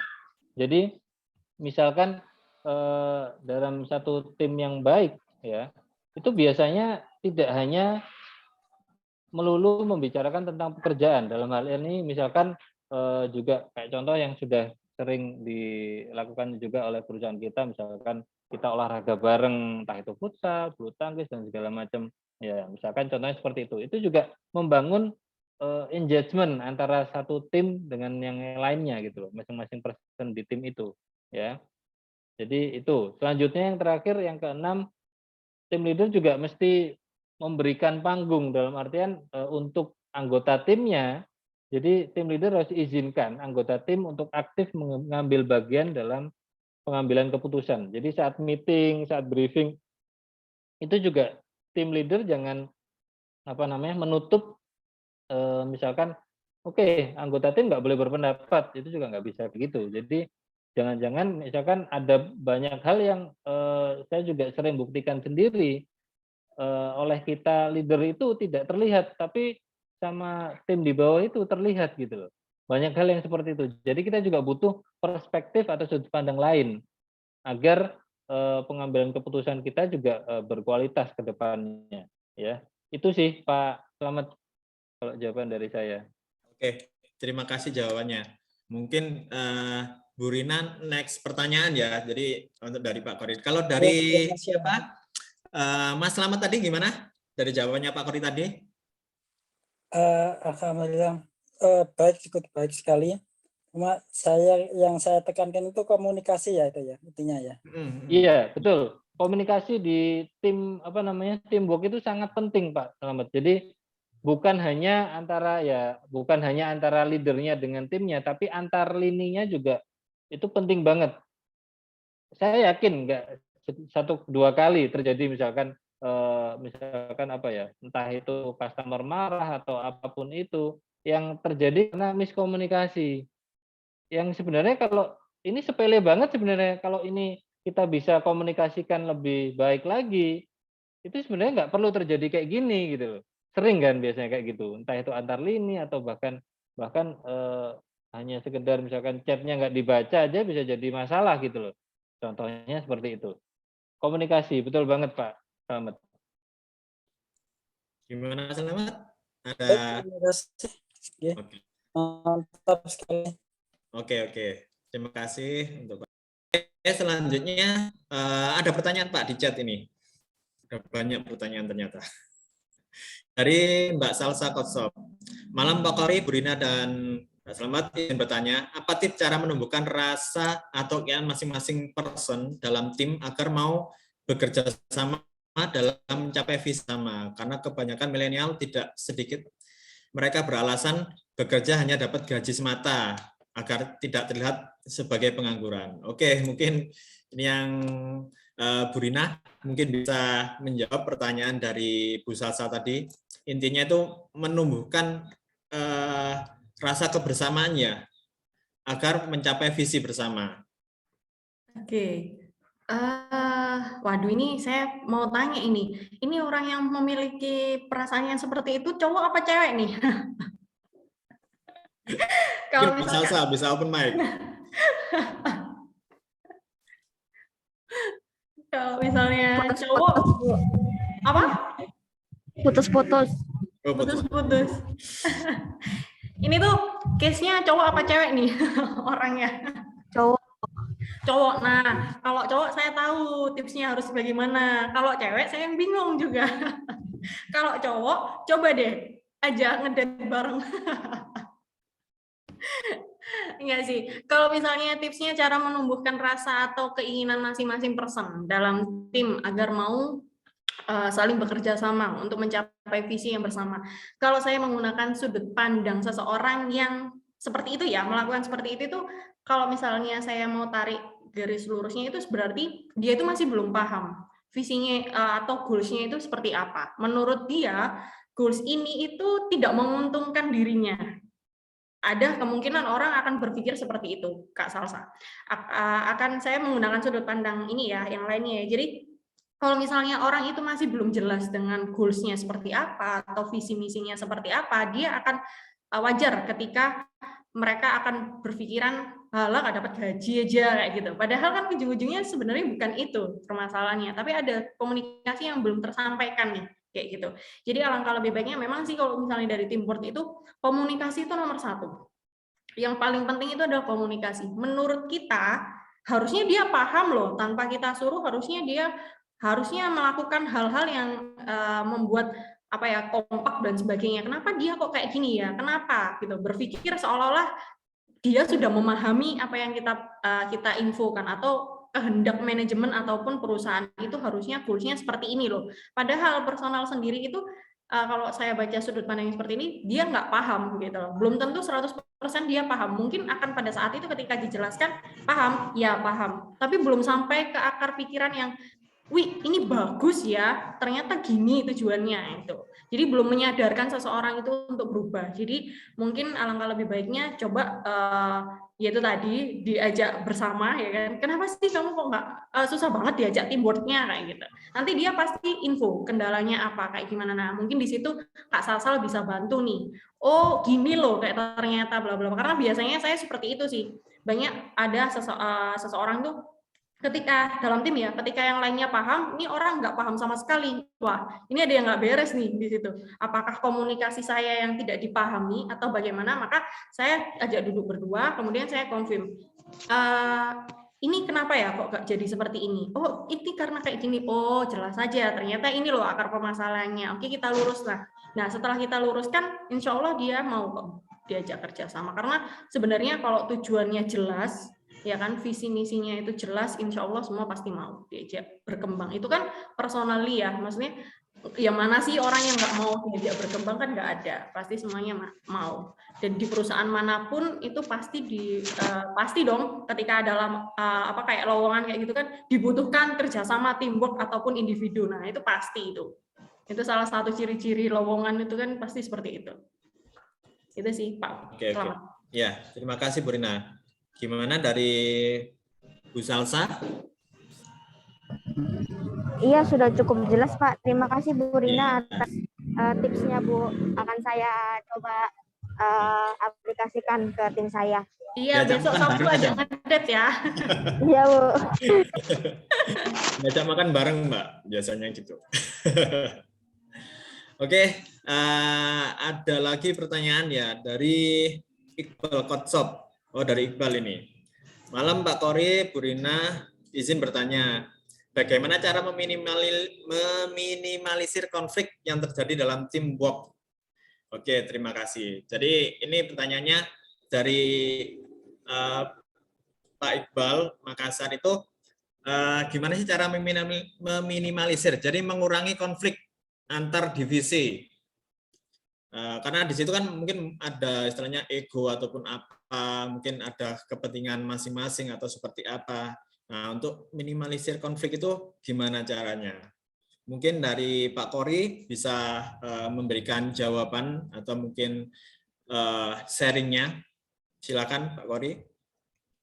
Jadi misalkan dalam satu tim yang baik, ya, itu biasanya tidak hanya melulu membicarakan tentang pekerjaan. Dalam hal ini misalkan juga kayak contoh yang sudah sering dilakukan juga oleh perusahaan kita, misalkan kita olahraga bareng, entah itu futsal, bulu tangkis dan segala macam. Ya, misalkan contohnya seperti itu. Itu juga membangun engagement antara satu tim dengan yang lainnya gitu loh, masing-masing person di tim itu, ya. Jadi itu. Selanjutnya yang terakhir, yang keenam, tim leader juga mesti memberikan panggung dalam artian untuk anggota timnya. Jadi tim leader harus izinkan anggota tim untuk aktif mengambil bagian dalam pengambilan keputusan. Jadi saat meeting, saat briefing, itu juga tim leader jangan menutup misalkan oke, anggota tim nggak boleh berpendapat, itu juga nggak bisa begitu. Jadi jangan-jangan misalkan ada banyak hal yang saya juga sering buktikan sendiri oleh kita leader itu tidak terlihat, tapi sama tim di bawah itu terlihat gitu loh. Banyak hal yang seperti itu. Jadi kita juga butuh perspektif atau sudut pandang lain agar pengambilan keputusan kita juga berkualitas ke depannya. Ya, itu sih Pak Slamet kalau jawaban dari saya. Oke, terima kasih jawabannya. Mungkin Bu Rina next pertanyaan ya. Jadi untuk dari Pak Korid. Kalau dari siapa? Mas Slamet tadi gimana? Dari jawabannya Pak Korid tadi? Alhamdulillah baik, cukup baik sekali. Cuma yang saya tekankan itu komunikasi ya, itu ya intinya ya. Iya, betul. Komunikasi di tim teamwork itu sangat penting Pak Slamet. Jadi bukan hanya antara leadernya dengan timnya, tapi antar lininya juga itu penting banget. Saya yakin nggak 1-2 kali terjadi misalkan entah itu customer marah atau apapun itu yang terjadi karena miskomunikasi. Yang sebenarnya kalau ini sepele banget sebenarnya, kalau ini kita bisa komunikasikan lebih baik lagi, itu sebenarnya nggak perlu terjadi kayak gini gitu loh. Sering kan biasanya kayak gitu, entah itu antar lini atau bahkan hanya sekedar misalkan chatnya nggak dibaca aja bisa jadi masalah gitu loh. Contohnya seperti itu. Komunikasi, betul banget Pak Slamet. Gimana Slamet? Baik, terima kasih. Ya, Oke. mantap sekali. Oke. Terima kasih untuk Pak. Selanjutnya ada pertanyaan Pak di chat ini. Ada banyak pertanyaan ternyata. Dari Mbak Salsa Kotsop. Malam Pak Kori, Bu Rina, dan Mbak Slamet ingin bertanya, apa tips cara menumbuhkan rasa atau keinginan masing-masing person dalam tim agar mau bekerja sama dalam mencapai visi sama? Karena kebanyakan milenial tidak sedikit mereka beralasan bekerja hanya dapat gaji semata agar tidak terlihat sebagai pengangguran. Oke, mungkin ini yang Bu Rina mungkin bisa menjawab pertanyaan dari Bu Salsa tadi. Intinya itu menumbuhkan rasa kebersamaannya agar mencapai visi bersama. Oke. Waduh, ini saya mau tanya ini. Ini orang yang memiliki perasaan yang seperti itu cowok apa cewek nih? Kalau Mungkin misalnya Salsa bisa open mic. cowok apa? Putus-putus. Oh, betul. Putus-putus. Ini tuh case-nya cowok apa cewek nih orangnya? Cowok. Nah, kalau cowok saya tahu tipsnya harus bagaimana. Kalau cewek saya yang bingung juga. Kalau cowok, coba deh ajak ngedate bareng. Enggak sih. Kalau misalnya tipsnya cara menumbuhkan rasa atau keinginan masing-masing person dalam tim agar mau saling bekerja sama untuk mencapai visi yang bersama. Kalau saya menggunakan sudut pandang seseorang yang seperti itu ya, melakukan seperti itu tuh, kalau misalnya saya mau tarik garis lurusnya itu berarti dia itu masih belum paham visinya atau goals-nya itu seperti apa. Menurut dia, goals ini itu tidak menguntungkan dirinya. ada kemungkinan orang akan berpikir seperti itu, Kak Salsa. Akan saya menggunakan sudut pandang ini ya, yang lainnya ya. Jadi kalau misalnya orang itu masih belum jelas dengan goals-nya seperti apa atau visi misinya seperti apa, dia akan wajar ketika mereka akan berpikiran halah nggak dapat gaji aja kayak gitu. Padahal kan ujung-ujungnya sebenarnya bukan itu permasalahannya, tapi ada komunikasi yang belum tersampaikan nih kayak gitu. Jadi alangkah lebih baiknya memang sih kalau misalnya dari tim board itu komunikasi itu nomor satu. Yang paling penting itu adalah komunikasi. Menurut kita harusnya dia paham loh, tanpa kita suruh harusnya melakukan hal-hal yang membuat apa ya kompak dan sebagainya. Kenapa dia kok kayak gini ya? Kenapa gitu? Berpikir seolah-olah dia sudah memahami apa yang kita infokan atau kehendak manajemen ataupun perusahaan itu harusnya goals-nya seperti ini loh. Padahal personal sendiri itu kalau saya baca sudut pandang seperti ini, dia nggak paham gitu loh. Belum tentu 100% dia paham. Mungkin akan pada saat itu ketika dijelaskan paham, ya paham. Tapi belum sampai ke akar pikiran yang wih ini bagus ya, ternyata gini tujuannya itu. Jadi belum menyadarkan seseorang itu untuk berubah. Jadi mungkin alangkah lebih baiknya coba yaitu tadi diajak bersama ya kan. Kenapa sih kamu kok nggak susah banget diajak teamworknya kayak gitu. Nanti dia pasti info kendalanya apa kayak gimana. Nah mungkin di situ Kak Salsal bisa bantu nih. Oh gini loh kayak ternyata bla bla. Karena biasanya saya seperti itu sih. Banyak ada seseorang tuh ketika dalam tim ya, ketika yang lainnya paham, ini orang nggak paham sama sekali. Wah, ini ada yang nggak beres nih di situ. Apakah komunikasi saya yang tidak dipahami atau bagaimana? Maka saya ajak duduk berdua, kemudian saya confirm. Ini kenapa ya kok nggak jadi seperti ini? Oh, ini karena kayak gini. Oh, jelas saja. Ternyata ini loh akar permasalahannya. Oke, kita lurus lah. Nah, setelah kita luruskan, insya Allah dia mau kok diajak kerja sama. Karena sebenarnya kalau tujuannya jelas, ya kan visi misinya itu jelas, insya Allah semua pasti mau diajak berkembang. Itu kan personally ya, maksudnya ya mana sih orang yang nggak mau diajak berkembang, kan nggak ada, pasti semuanya mau. Dan di perusahaan manapun itu pasti pasti dong ketika ada apa kayak lowongan kayak gitu kan dibutuhkan kerjasama teamwork ataupun individu. Nah itu pasti itu salah satu ciri-ciri lowongan itu kan pasti seperti itu sih Pak. Oke. Ya, terima kasih Bu Rina. Gimana dari Bu Salsa? Iya, sudah cukup jelas, Pak. Terima kasih Bu Rina atas tipsnya, Bu. Akan saya coba aplikasikan ke tim saya. Iya, besok Sabtu aja ngedet ya. Iya, Bu. Ngajak makan bareng, Mbak. Biasanya gitu. Oke, ada lagi pertanyaan ya dari Iqbal Kotsop. Oh, dari Iqbal ini. Malam Pak Kori, Bu Rina, izin bertanya, bagaimana cara meminimalisir konflik yang terjadi dalam teamwork? Oke, terima kasih. Jadi ini pertanyaannya dari Pak Iqbal Makassar itu, gimana sih cara meminimalisir? Jadi mengurangi konflik antar divisi. Karena di situ kan mungkin ada istilahnya ego ataupun apa, mungkin ada kepentingan masing-masing atau seperti apa. Nah, untuk minimalisir konflik itu gimana caranya? Mungkin dari Pak Kori bisa memberikan jawaban atau mungkin sharingnya. Silakan Pak Kori.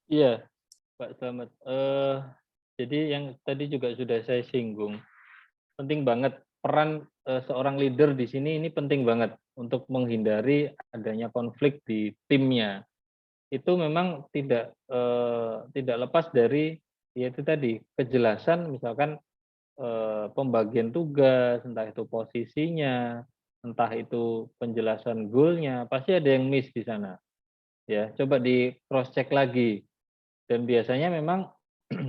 Iya, Pak Slamet. Jadi yang tadi juga sudah saya singgung, penting banget peran seorang leader di sini ini penting banget untuk menghindari adanya konflik di timnya. Itu memang tidak lepas dari yaitu tadi kejelasan, misalkan pembagian tugas, entah itu posisinya, entah itu penjelasan goal-nya, pasti ada yang miss di sana. Ya, coba di cross check lagi. Dan biasanya memang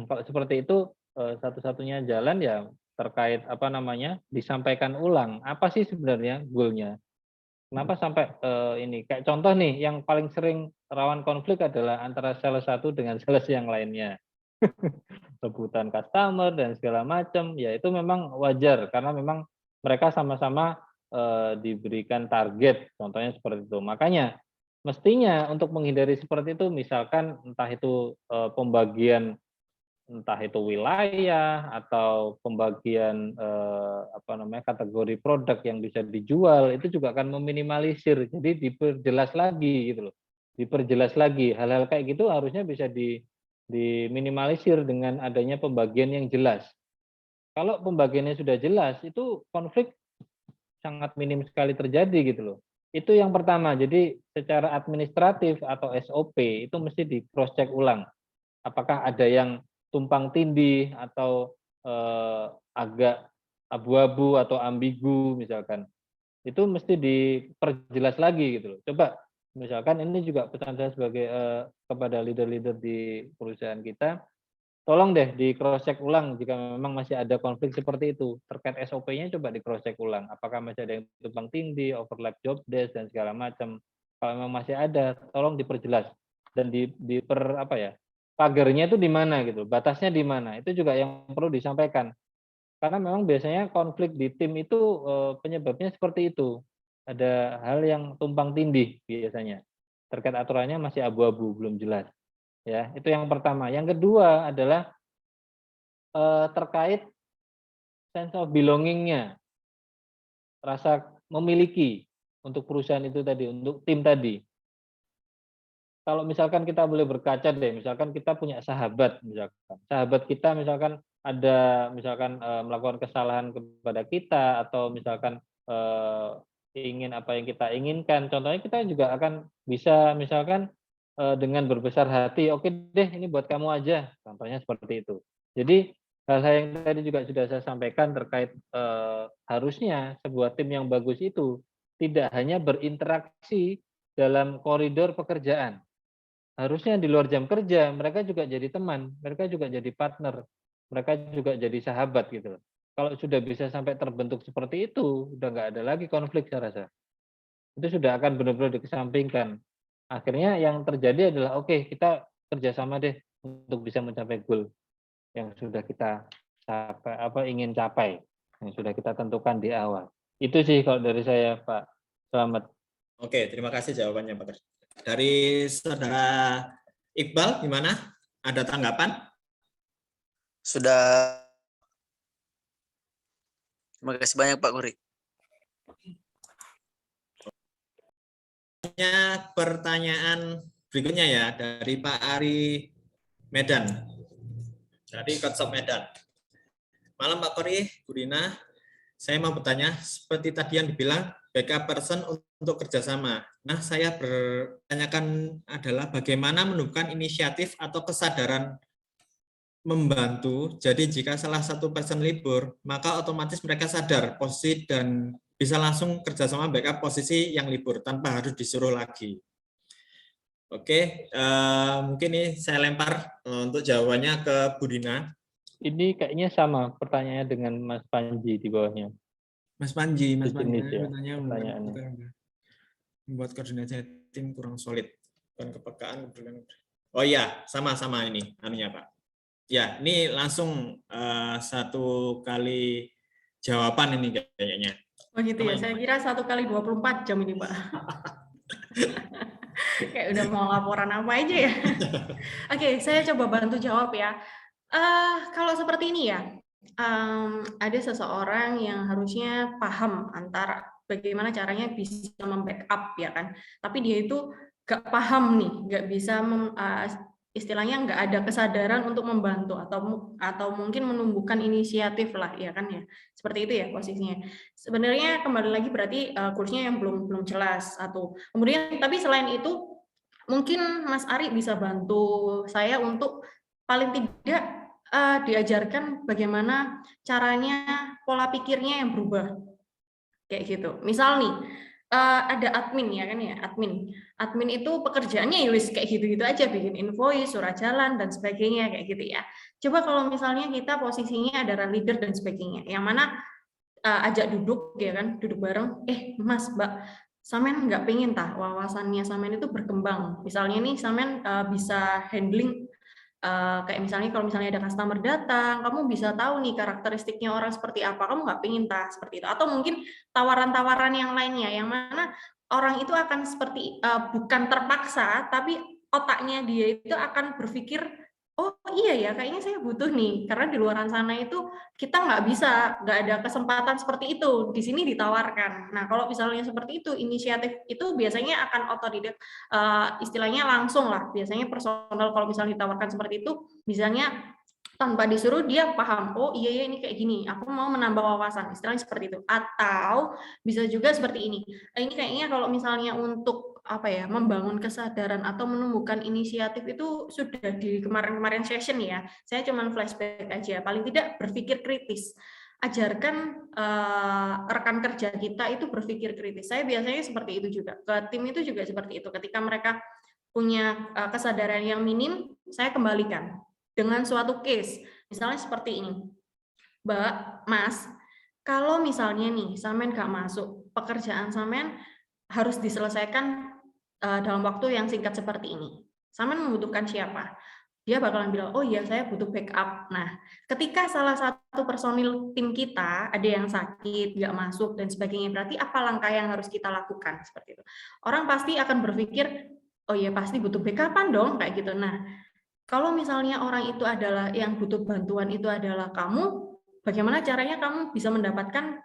kalau seperti itu satu-satunya jalan ya terkait apa namanya disampaikan ulang apa sih sebenarnya goal-nya. Kenapa sampai ini kayak contoh nih yang paling sering rawan konflik adalah antara sales satu dengan sales yang lainnya. Rebutan customer dan segala macam, ya itu memang wajar karena memang mereka sama-sama diberikan target, contohnya seperti itu. Makanya mestinya untuk menghindari seperti itu, misalkan entah itu pembagian entah itu wilayah atau pembagian apa namanya kategori produk yang bisa dijual, itu juga akan meminimalisir. Jadi diperjelas lagi gitu loh. diperjelas lagi. Hal-hal kayak gitu harusnya bisa diminimalisir dengan adanya pembagian yang jelas. Kalau pembagiannya sudah jelas, itu konflik sangat minim sekali terjadi gitu loh. Itu yang pertama. Jadi secara administratif atau SOP itu mesti di cross check ulang. Apakah ada yang tumpang tindih atau agak abu-abu atau ambigu misalkan. Itu mesti diperjelas lagi gitu loh. Coba misalkan ini juga pesan saya sebagai kepada leader-leader di perusahaan kita, tolong deh di cross check ulang jika memang masih ada konflik seperti itu. Terkait SOP-nya coba di cross check ulang. Apakah masih ada yang tumpang tindih, overlap job desk dan segala macam. Kalau memang masih ada, tolong diperjelas dan pagarnya itu di mana gitu, batasnya di mana. Itu juga yang perlu disampaikan. Karena memang biasanya konflik di tim itu penyebabnya seperti itu. Ada hal yang tumpang tindih biasanya. Terkait aturannya masih abu-abu, belum jelas. Ya, itu yang pertama. Yang kedua adalah terkait sense of belonging-nya, rasa memiliki untuk perusahaan itu tadi, untuk tim tadi. Kalau misalkan kita boleh berkaca deh, misalkan kita punya sahabat, misalkan sahabat kita misalkan ada misalkan melakukan kesalahan kepada kita atau misalkan ingin apa yang kita inginkan, contohnya kita juga akan bisa misalkan dengan berbesar hati, oke deh ini buat kamu aja, contohnya seperti itu. Jadi hal-hal yang tadi juga sudah saya sampaikan terkait harusnya sebuah tim yang bagus itu tidak hanya berinteraksi dalam koridor pekerjaan. Harusnya di luar jam kerja mereka juga jadi teman, mereka juga jadi partner, mereka juga jadi sahabat gitu loh. Kalau sudah bisa sampai terbentuk seperti itu, udah nggak ada lagi konflik saya rasa. Itu sudah akan benar-benar dikesampingkan. Akhirnya yang terjadi adalah oke, kita kerjasama deh untuk bisa mencapai goal yang sudah kita ingin capai, yang sudah kita tentukan di awal. Itu sih kalau dari saya, Pak Selamat. Oke, terima kasih jawabannya, Pak. Dari Saudara Iqbal, gimana? Ada tanggapan? Sudah. Terima kasih banyak Pak Guri. Pertanyaan berikutnya ya dari Pak Ari Medan, dari Konsep Medan. Malam Pak Kori, Bu Rina, saya mau bertanya seperti tadi yang dibilang backup person untuk kerjasama. Nah, saya bertanyakan adalah bagaimana menumbuhkan inisiatif atau kesadaran membantu. Jadi jika salah satu person libur, maka otomatis mereka sadar posisi dan bisa langsung kerjasama backup posisi yang libur tanpa harus disuruh lagi. Oke, mungkin ini saya lempar untuk jawabannya ke Bu Dina. Ini kayaknya sama pertanyaannya dengan Mas Panji di bawahnya. Mas Panji Ya, bertanya membuat koordinasi tim kurang solid dan kepekaan. Oh iya, sama-sama ini anunya Pak. Ya, ini langsung satu kali jawaban ini kayaknya. Oh gitu ya, saya kira 1 kali 24 jam ini Pak. Kayak udah mau laporan apa aja ya. Oke, saya coba bantu jawab ya. Kalau seperti ini ya, ada seseorang yang harusnya paham antara bagaimana caranya bisa membackup ya kan, tapi dia itu nggak paham nih, nggak bisa istilahnya nggak ada kesadaran untuk membantu atau mungkin menumbuhkan inisiatif lah ya kan ya, seperti itu ya posisinya. Sebenarnya kembali lagi berarti kursnya yang belum jelas atau kemudian tapi selain itu mungkin Mas Ari bisa bantu saya untuk paling tidak diajarkan bagaimana caranya pola pikirnya yang berubah kayak gitu. Misal nih ada admin ya kan ya, admin itu pekerjaannya yulis kayak gitu-gitu aja, bikin invoice, surat jalan dan sebagainya kayak gitu ya. Coba kalau misalnya kita posisinya adalah leader dan sebagainya, yang mana ajak duduk ya kan, duduk bareng, Mas Mbak, Samen nggak pengen tah wawasannya Samen itu berkembang. Misalnya nih Samen bisa handling kayak misalnya kalau misalnya ada customer datang, kamu bisa tahu nih karakteristiknya orang seperti apa, kamu nggak pengen seperti itu. Atau mungkin tawaran-tawaran yang lainnya, yang mana orang itu akan seperti bukan terpaksa, tapi otaknya dia itu akan berpikir oh iya ya, kayaknya saya butuh nih, karena di luaran sana itu kita nggak ada kesempatan seperti itu, di sini ditawarkan. Nah, kalau misalnya seperti itu, inisiatif itu biasanya akan otodidak, istilahnya langsung lah, biasanya personal kalau misalnya ditawarkan seperti itu, misalnya tanpa disuruh dia paham, oh iya ya ini kayak gini, aku mau menambah wawasan, istilahnya seperti itu. Atau bisa juga seperti ini. Ini kayaknya kalau misalnya untuk apa ya, membangun kesadaran atau menumbuhkan inisiatif itu sudah di kemarin-kemarin session ya. Saya cuma flashback aja, paling tidak berpikir kritis. Ajarkan rekan kerja kita itu berpikir kritis. Saya biasanya seperti itu juga. Ke tim itu juga seperti itu. Ketika mereka punya kesadaran yang minim, saya kembalikan dengan suatu case. Misalnya seperti ini. Mbak, Mas, kalau misalnya nih, Samen nggak masuk, pekerjaan Samen harus diselesaikan dalam waktu yang singkat seperti ini. Samen membutuhkan siapa? Dia bakalan bilang, oh iya saya butuh backup. Nah, ketika salah satu personil tim kita ada yang sakit, nggak masuk, dan sebagainya, berarti apa langkah yang harus kita lakukan? Seperti itu. Orang pasti akan berpikir, oh iya pasti butuh backupan dong, kayak gitu. Nah, kalau misalnya orang itu adalah yang butuh bantuan itu adalah kamu, bagaimana caranya kamu bisa mendapatkan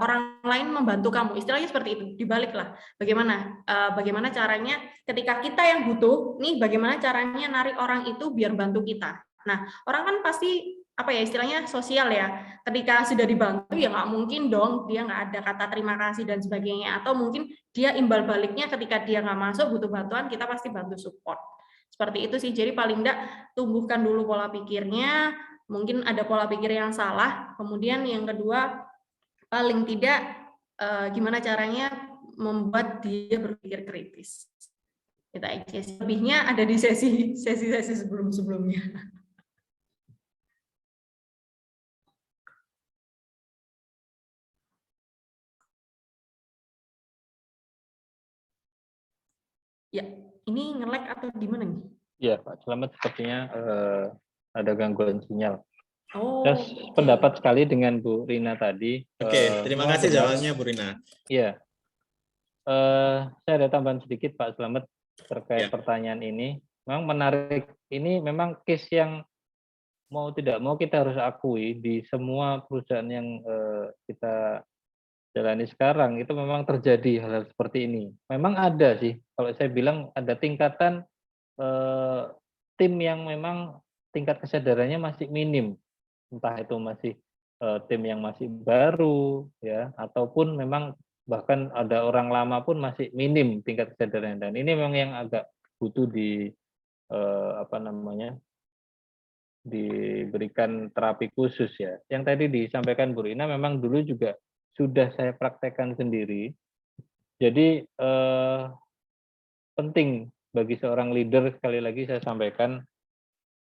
orang lain membantu kamu? Istilahnya seperti itu, dibaliklah. Bagaimana caranya ketika kita yang butuh, nih bagaimana caranya narik orang itu biar bantu kita. Nah, orang kan pasti apa ya istilahnya sosial ya. Ketika sudah dibantu ya nggak mungkin dong dia nggak ada kata terima kasih dan sebagainya. Atau mungkin dia imbal baliknya ketika dia nggak masuk butuh bantuan kita pasti bantu support. Seperti itu sih, jadi paling enggak tumbuhkan dulu pola pikirnya, mungkin ada pola pikir yang salah, kemudian yang kedua, paling tidak gimana caranya membuat dia berpikir kritis. Kita aja sih. Lebihnya ada di sesi sebelum-sebelumnya. Ya, ini nge-lag atau gimana nih? Ya, Pak Selamat sepertinya ada gangguan sinyal. Oh, Saya pendapat sekali dengan Bu Rina tadi. Oke, terima memang kasih benar. jawabannya Bu Rina. Iya. Saya ada tambahan sedikit Pak Selamat terkait Ya. pertanyaan ini. Memang menarik. Ini memang case yang mau tidak mau kita harus akui di semua perusahaan yang kita jalani sekarang itu memang terjadi hal-hal seperti ini. Memang ada sih, kalau saya bilang ada tingkatan tim yang memang tingkat kesadarannya masih minim, entah itu masih tim yang masih baru ya, ataupun memang bahkan ada orang lama pun masih minim tingkat kesadarannya, dan ini memang yang agak butuh di diberikan terapi khusus ya. Yang tadi disampaikan Bu Rina memang dulu juga sudah saya praktekkan sendiri. Jadi penting bagi seorang leader, sekali lagi saya sampaikan,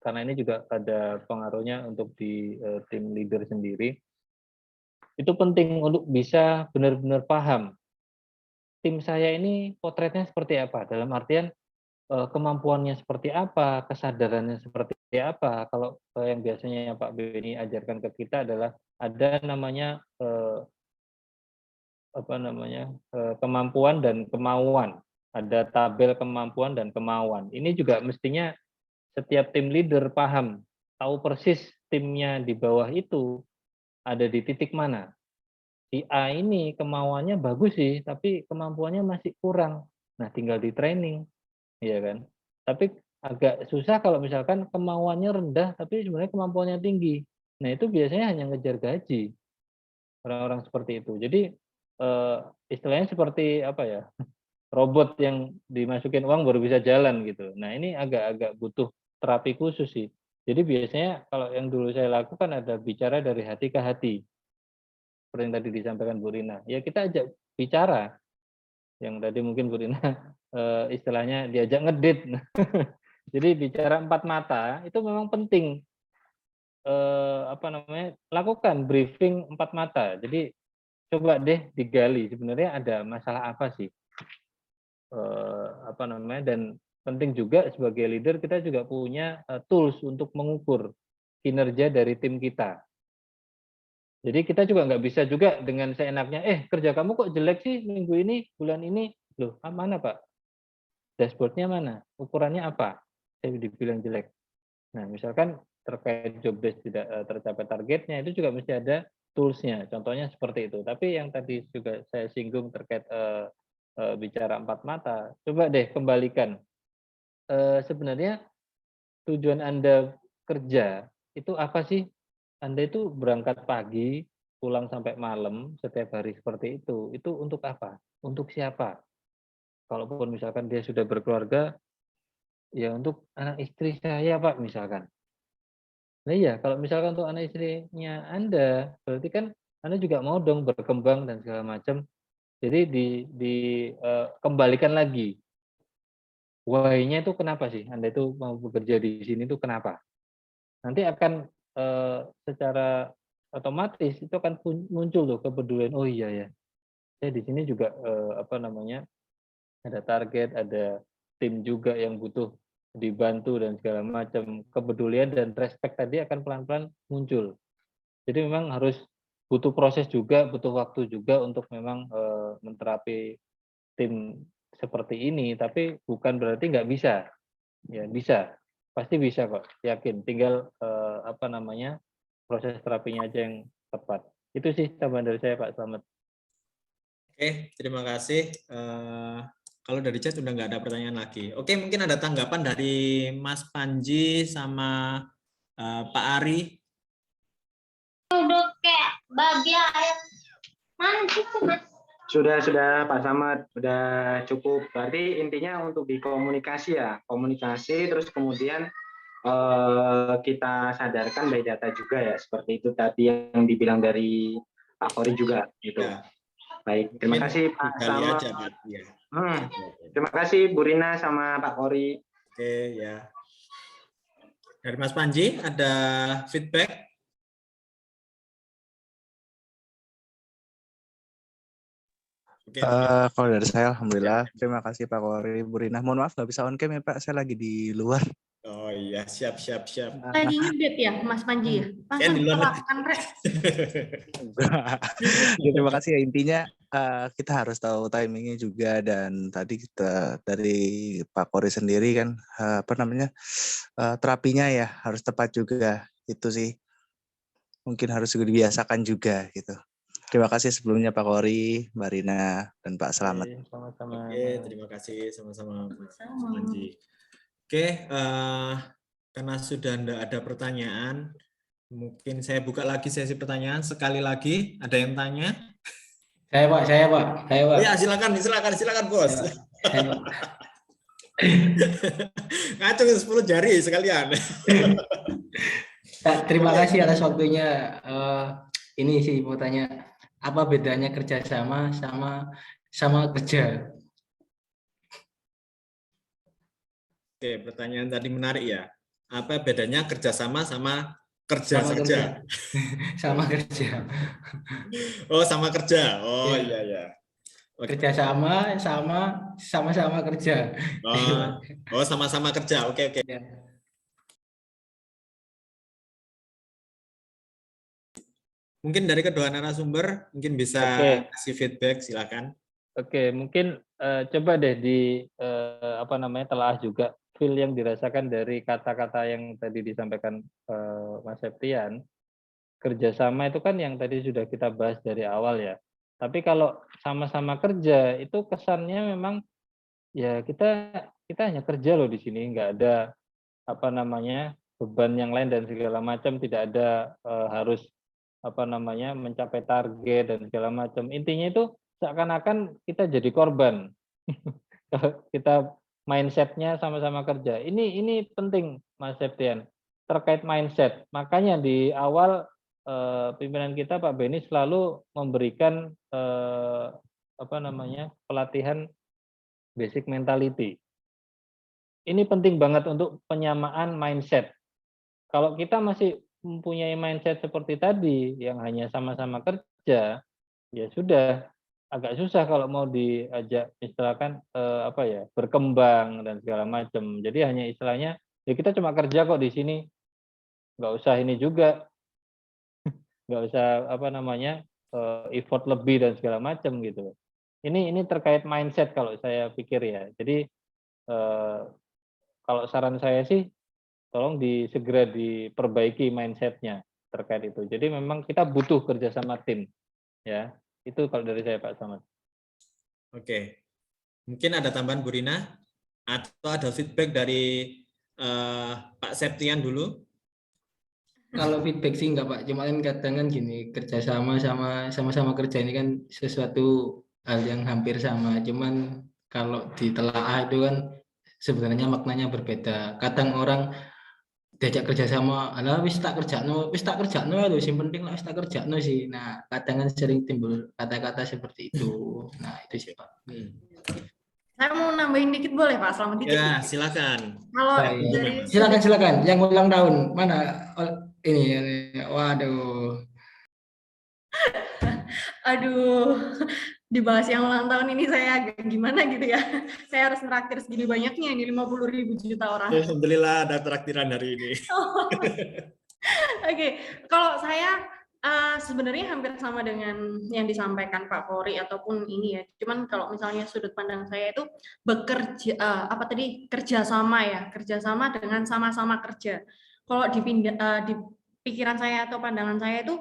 karena ini juga ada pengaruhnya untuk di tim leader sendiri. Itu penting untuk bisa benar-benar paham tim saya ini potretnya seperti apa, dalam artian kemampuannya seperti apa, kesadarannya seperti apa. Kalau yang biasanya Pak Beni ajarkan ke kita adalah ada namanya kemampuan dan kemauan. Ada tabel kemampuan dan kemauan. Ini juga mestinya setiap tim leader paham, tahu persis timnya di bawah itu ada di titik mana. Si A ini kemauannya bagus sih, tapi kemampuannya masih kurang. Nah, tinggal di training, ya kan? Tapi agak susah kalau misalkan kemauannya rendah, tapi sebenarnya kemampuannya tinggi. Nah, itu biasanya hanya ngejar gaji. Orang-orang seperti itu. Jadi istilahnya seperti apa ya? Robot yang dimasukin uang baru bisa jalan gitu. Nah, ini agak-agak butuh terapi khusus sih. Jadi biasanya kalau yang dulu saya lakukan ada bicara dari hati ke hati. Seperti yang tadi disampaikan Bu Rina. Ya kita ajak bicara. Yang tadi mungkin Bu Rina istilahnya diajak ngedit. Jadi bicara empat mata itu memang penting. Lakukan briefing empat mata. Jadi coba deh digali sebenarnya ada masalah apa sih. Dan penting juga sebagai leader kita juga punya tools untuk mengukur kinerja dari tim kita. Jadi kita juga nggak bisa juga dengan seenaknya, kerja kamu kok jelek sih minggu ini, bulan ini, loh mana Pak? Dashboardnya mana? Ukurannya apa? Saya dibilang jelek. Nah, misalkan terkait job desk tidak tercapai targetnya, itu juga mesti ada tools-nya. Contohnya seperti itu. Tapi yang tadi juga saya singgung terkait bicara empat mata, coba deh kembalikan. Sebenarnya tujuan Anda kerja itu apa sih? Anda itu berangkat pagi, pulang sampai malam setiap hari seperti itu untuk apa? Untuk siapa? Kalaupun misalkan dia sudah berkeluarga, ya untuk anak istri saya, Pak, misalkan. Nah iya, kalau misalkan untuk anak istrinya Anda, berarti kan Anda juga mau dong berkembang dan segala macam. Jadi kembalikan lagi. Why-nya itu kenapa sih? Anda itu mau bekerja di sini itu kenapa? Nanti akan secara otomatis itu akan muncul tuh kepedulian. Oh iya ya, saya di sini juga ada target, ada tim juga yang butuh dibantu dan segala macam. Kepedulian dan respect tadi akan pelan-pelan muncul. Jadi memang harus butuh proses juga, butuh waktu juga untuk memang menterapi tim seperti ini, tapi bukan berarti nggak bisa. Ya bisa, pasti bisa kok, yakin. Tinggal proses terapinya aja yang tepat. Itu sih tambahan dari saya, Pak. Selamat. Oke, terima kasih. Kalau dari chat udah nggak ada pertanyaan lagi. Oke, mungkin ada tanggapan dari Mas Panji sama Pak Ari. Udah kayak bagian mana sih Mas? Sudah Pak Samad, sudah cukup. Berarti intinya untuk di komunikasi ya, komunikasi terus kemudian kita sadarkan by data juga ya, seperti itu tadi yang dibilang dari Pak Kori juga gitu. Ya. Baik, terima kasih Pak Samad. Ya. Terima kasih Bu Rina sama Pak Kori. Oke ya. Dari Mas Panji ada feedback? Oke, kalau dari saya alhamdulillah. Terima kasih Pak Kori, Bu Rina. Mohon maaf nggak bisa on cam ya Pak, saya lagi di luar. Oh iya, siap. Lagi ngedate ya, Mas Panji ya? Langsung di luar. Terima kasih ya, intinya kita harus tahu timingnya juga, dan tadi kita dari Pak Kori sendiri kan terapinya ya harus tepat juga, itu sih mungkin harus dibiasakan juga gitu. Terima kasih sebelumnya Pak Kori, Mbak Rina, dan Pak Selamat. Sama-sama. Oke, terima kasih sama-sama Mas Panji. Oke, karena sudah tidak ada pertanyaan, mungkin saya buka lagi sesi pertanyaan. Sekali lagi, ada yang tanya? Saya Pak. Ya, silakan Bos. Saya, Pak. Ngacung 10 jari sekalian. Terima kasih atas waktunya. Ini sih mau tanya, apa bedanya kerjasama sama kerja? Oke, pertanyaan tadi menarik ya. Apa bedanya kerjasama sama kerja saja? Sama kerja. Oh, sama kerja. Oh Ya. iya. Kerjasama sama kerja. Oh, sama-sama kerja. Oke. Ya. Mungkin dari kedua narasumber mungkin bisa kasih feedback, silakan. Oke, mungkin coba deh telaah juga feel yang dirasakan dari kata-kata yang tadi disampaikan Mas Septian. Kerjasama itu kan yang tadi sudah kita bahas dari awal ya. Tapi kalau sama-sama kerja itu kesannya memang ya kita hanya kerja loh di sini, nggak ada beban yang lain dan segala macam, tidak ada harus mencapai target dan segala macam. Intinya itu seakan-akan kita jadi korban. Kita mindsetnya sama-sama kerja. Ini penting Mas Septian terkait mindset. Makanya di awal pimpinan kita Pak Beni selalu memberikan pelatihan basic mentality. Ini penting banget untuk penyamaan mindset. Kalau kita masih mempunyai mindset seperti tadi yang hanya sama-sama kerja, ya sudah agak susah kalau mau diajak istilahkan berkembang dan segala macam. Jadi hanya istilahnya ya kita cuma kerja kok di sini, nggak usah ini juga, nggak usah effort lebih dan segala macam gitu. Ini terkait mindset kalau saya pikir ya. Jadi kalau saran saya sih tolong segera diperbaiki mindset-nya terkait itu. Jadi memang kita butuh kerjasama tim, ya. Itu kalau dari saya, Pak Samad. Oke, mungkin ada tambahan Bu Rina atau ada feedback dari Pak Septian dulu? Kalau feedback sih enggak Pak, cuma kan kadang kan gini, kerjasama sama-sama kerja ini kan sesuatu hal yang hampir sama. Cuman kalau ditelaah itu kan sebenarnya maknanya berbeda. Kadang orang diajak kerjasama, alah wis tak kerjakno lho, sing penting lah wis tak kerjakno sih. Nah, kadang kan sering timbul kata-kata seperti itu. Nah, itu sih Pak. Saya mau nambahin dikit boleh Pak, selama dikit. Ya, silakan. Kalau Silakan. Yang ulang tahun mana? Ini. Waduh. Aduh, dibahas yang ulang tahun ini saya agak gimana gitu ya. Saya harus meraktir segini banyaknya, ini 50.000 juta orang. Alhamdulillah ada traktiran hari ini. Oke, kalau saya sebenarnya hampir sama dengan yang disampaikan Pak Polri ataupun ini ya. Cuman kalau misalnya sudut pandang saya itu kerjasama dengan sama-sama kerja. Kalau di pikiran saya atau pandangan saya itu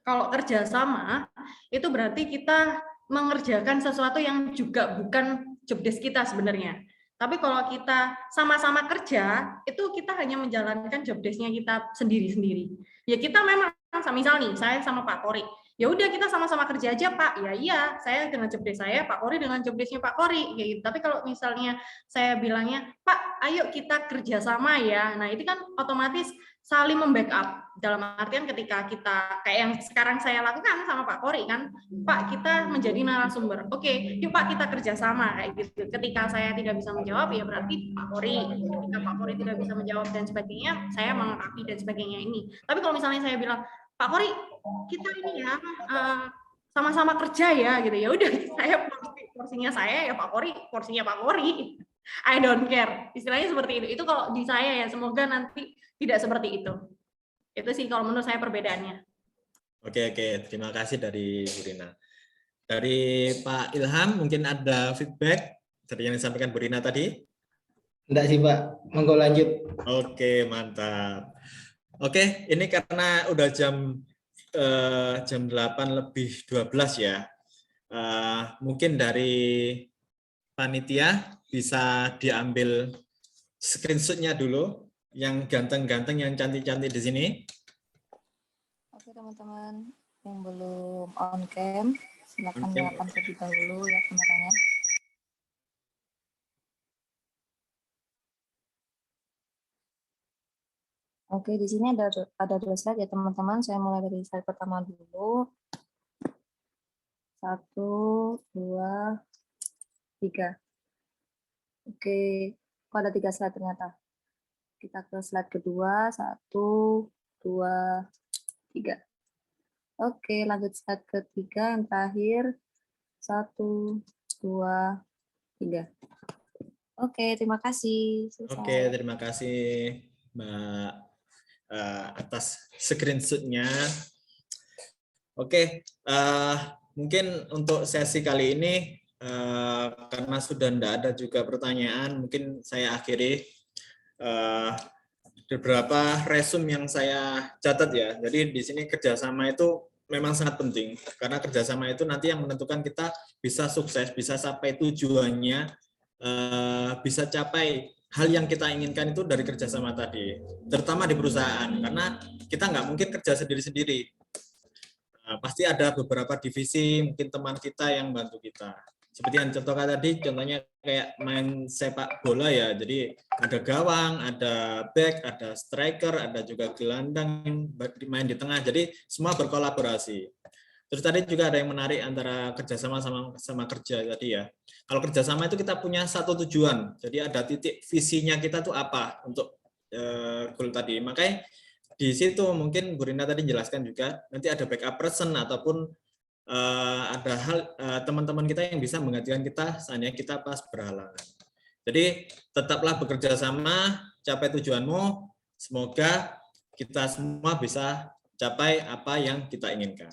kalau kerjasama itu berarti kita mengerjakan sesuatu yang juga bukan job desk kita sebenarnya. Tapi kalau kita sama-sama kerja, itu kita hanya menjalankan job desk-nya kita sendiri-sendiri. Ya kita memang, misal nih, saya sama Pak Polri, ya udah kita sama-sama kerja aja Pak. Ya iya, saya dengan job desk saya, Pak Polri dengan job desk-nya Pak Polri. Gitu. Tapi kalau misalnya saya bilangnya, Pak, ayo kita kerjasama ya. Nah itu kan otomatis saling membackup. Dalam artian ketika kita, kayak yang sekarang saya lakukan sama Pak Polri kan, Pak kita menjadi narasumber. Oke, yuk Pak kita kerjasama kayak gitu. Ketika saya tidak bisa menjawab ya berarti Pak Polri. Ketika Pak Polri tidak bisa menjawab dan sebagainya, saya melengkapi dan sebagainya ini. Tapi kalau misalnya saya bilang, Pak Polri kita ini ya sama-sama kerja ya gitu, ya udah saya porsinya saya ya Pak Polri, porsinya Pak Polri. I don't care. Istilahnya seperti itu. Itu kalau di saya ya, semoga nanti tidak seperti itu. Itu sih kalau menurut saya perbedaannya. Oke, terima kasih dari Bu Rina. Dari Pak Ilham mungkin ada feedback dari yang disampaikan Bu Rina tadi? Enggak sih Pak, monggo lanjut. Oke, mantap. Oke, ini karena udah jam 8:12 ya. Mungkin dari panitia bisa diambil screenshot-nya dulu, yang ganteng-ganteng, yang cantik-cantik di sini. Oke teman-teman yang belum on cam, silakan nyalakan terlebih dahulu ya kameranya. Oke, di sini ada 2 slide ya teman-teman. Saya mulai dari slide pertama dulu. 1, 2, 3. Oke, kok ada 3 slide ternyata. Kita ke slide kedua, 1, 2, 3. Oke, lanjut slide ketiga yang terakhir. 1, 2, 3. Oke, terima kasih. Selesai. Oke, terima kasih Mbak atas screenshot-nya. Oke, mungkin untuk sesi kali ini karena sudah tidak ada juga pertanyaan, mungkin saya akhiri beberapa resume yang saya catat ya. Jadi di sini kerjasama itu memang sangat penting karena kerjasama itu nanti yang menentukan kita bisa sukses, bisa sampai tujuannya, bisa capai hal yang kita inginkan itu dari kerjasama tadi, terutama di perusahaan karena kita nggak mungkin kerja sendiri-sendiri. Pasti ada beberapa divisi, mungkin teman kita yang bantu kita. Seperti yang contohkan tadi, contohnya kayak main sepak bola ya, jadi ada gawang, ada back, ada striker, ada juga gelandang yang main di tengah, jadi semua berkolaborasi. Terus tadi juga ada yang menarik antara kerjasama sama kerja tadi ya. Kalau kerjasama itu kita punya satu tujuan, jadi ada titik visinya kita tuh apa untuk goal tadi. Makanya di situ mungkin Bu Rina tadi jelaskan juga, nanti ada backup person ataupun ada hal teman-teman kita yang bisa menggantikan kita seandainya kita pas berhalangan. Jadi tetaplah bekerja sama, capai tujuanmu. Semoga kita semua bisa capai apa yang kita inginkan.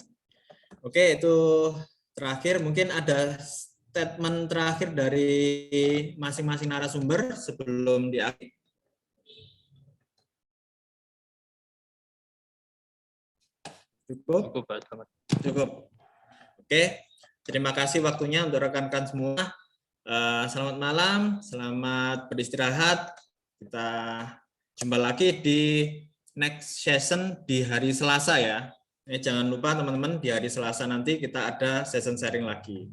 Oke, itu terakhir. Mungkin ada statement terakhir dari masing-masing narasumber sebelum diakhiri. Cukup? Cukup, Pak Selamat. Cukup. Oke, terima kasih waktunya untuk rekan-rekan semua. Selamat malam, selamat beristirahat. Kita jumpa lagi di next session di hari Selasa ya. Jangan lupa teman-teman, di hari Selasa nanti kita ada session sharing lagi.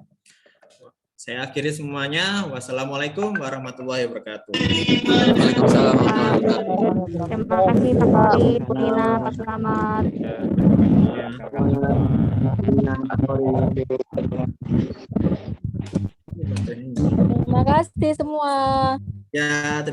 Saya akhiri semuanya. Wassalamualaikum warahmatullahi wabarakatuh. Waalaikumsalam warahmatullahi wabarakatuh. Terima kasih Pak Kori, Bu Rina, Pak Selamat. Terima kasih semua. Ya,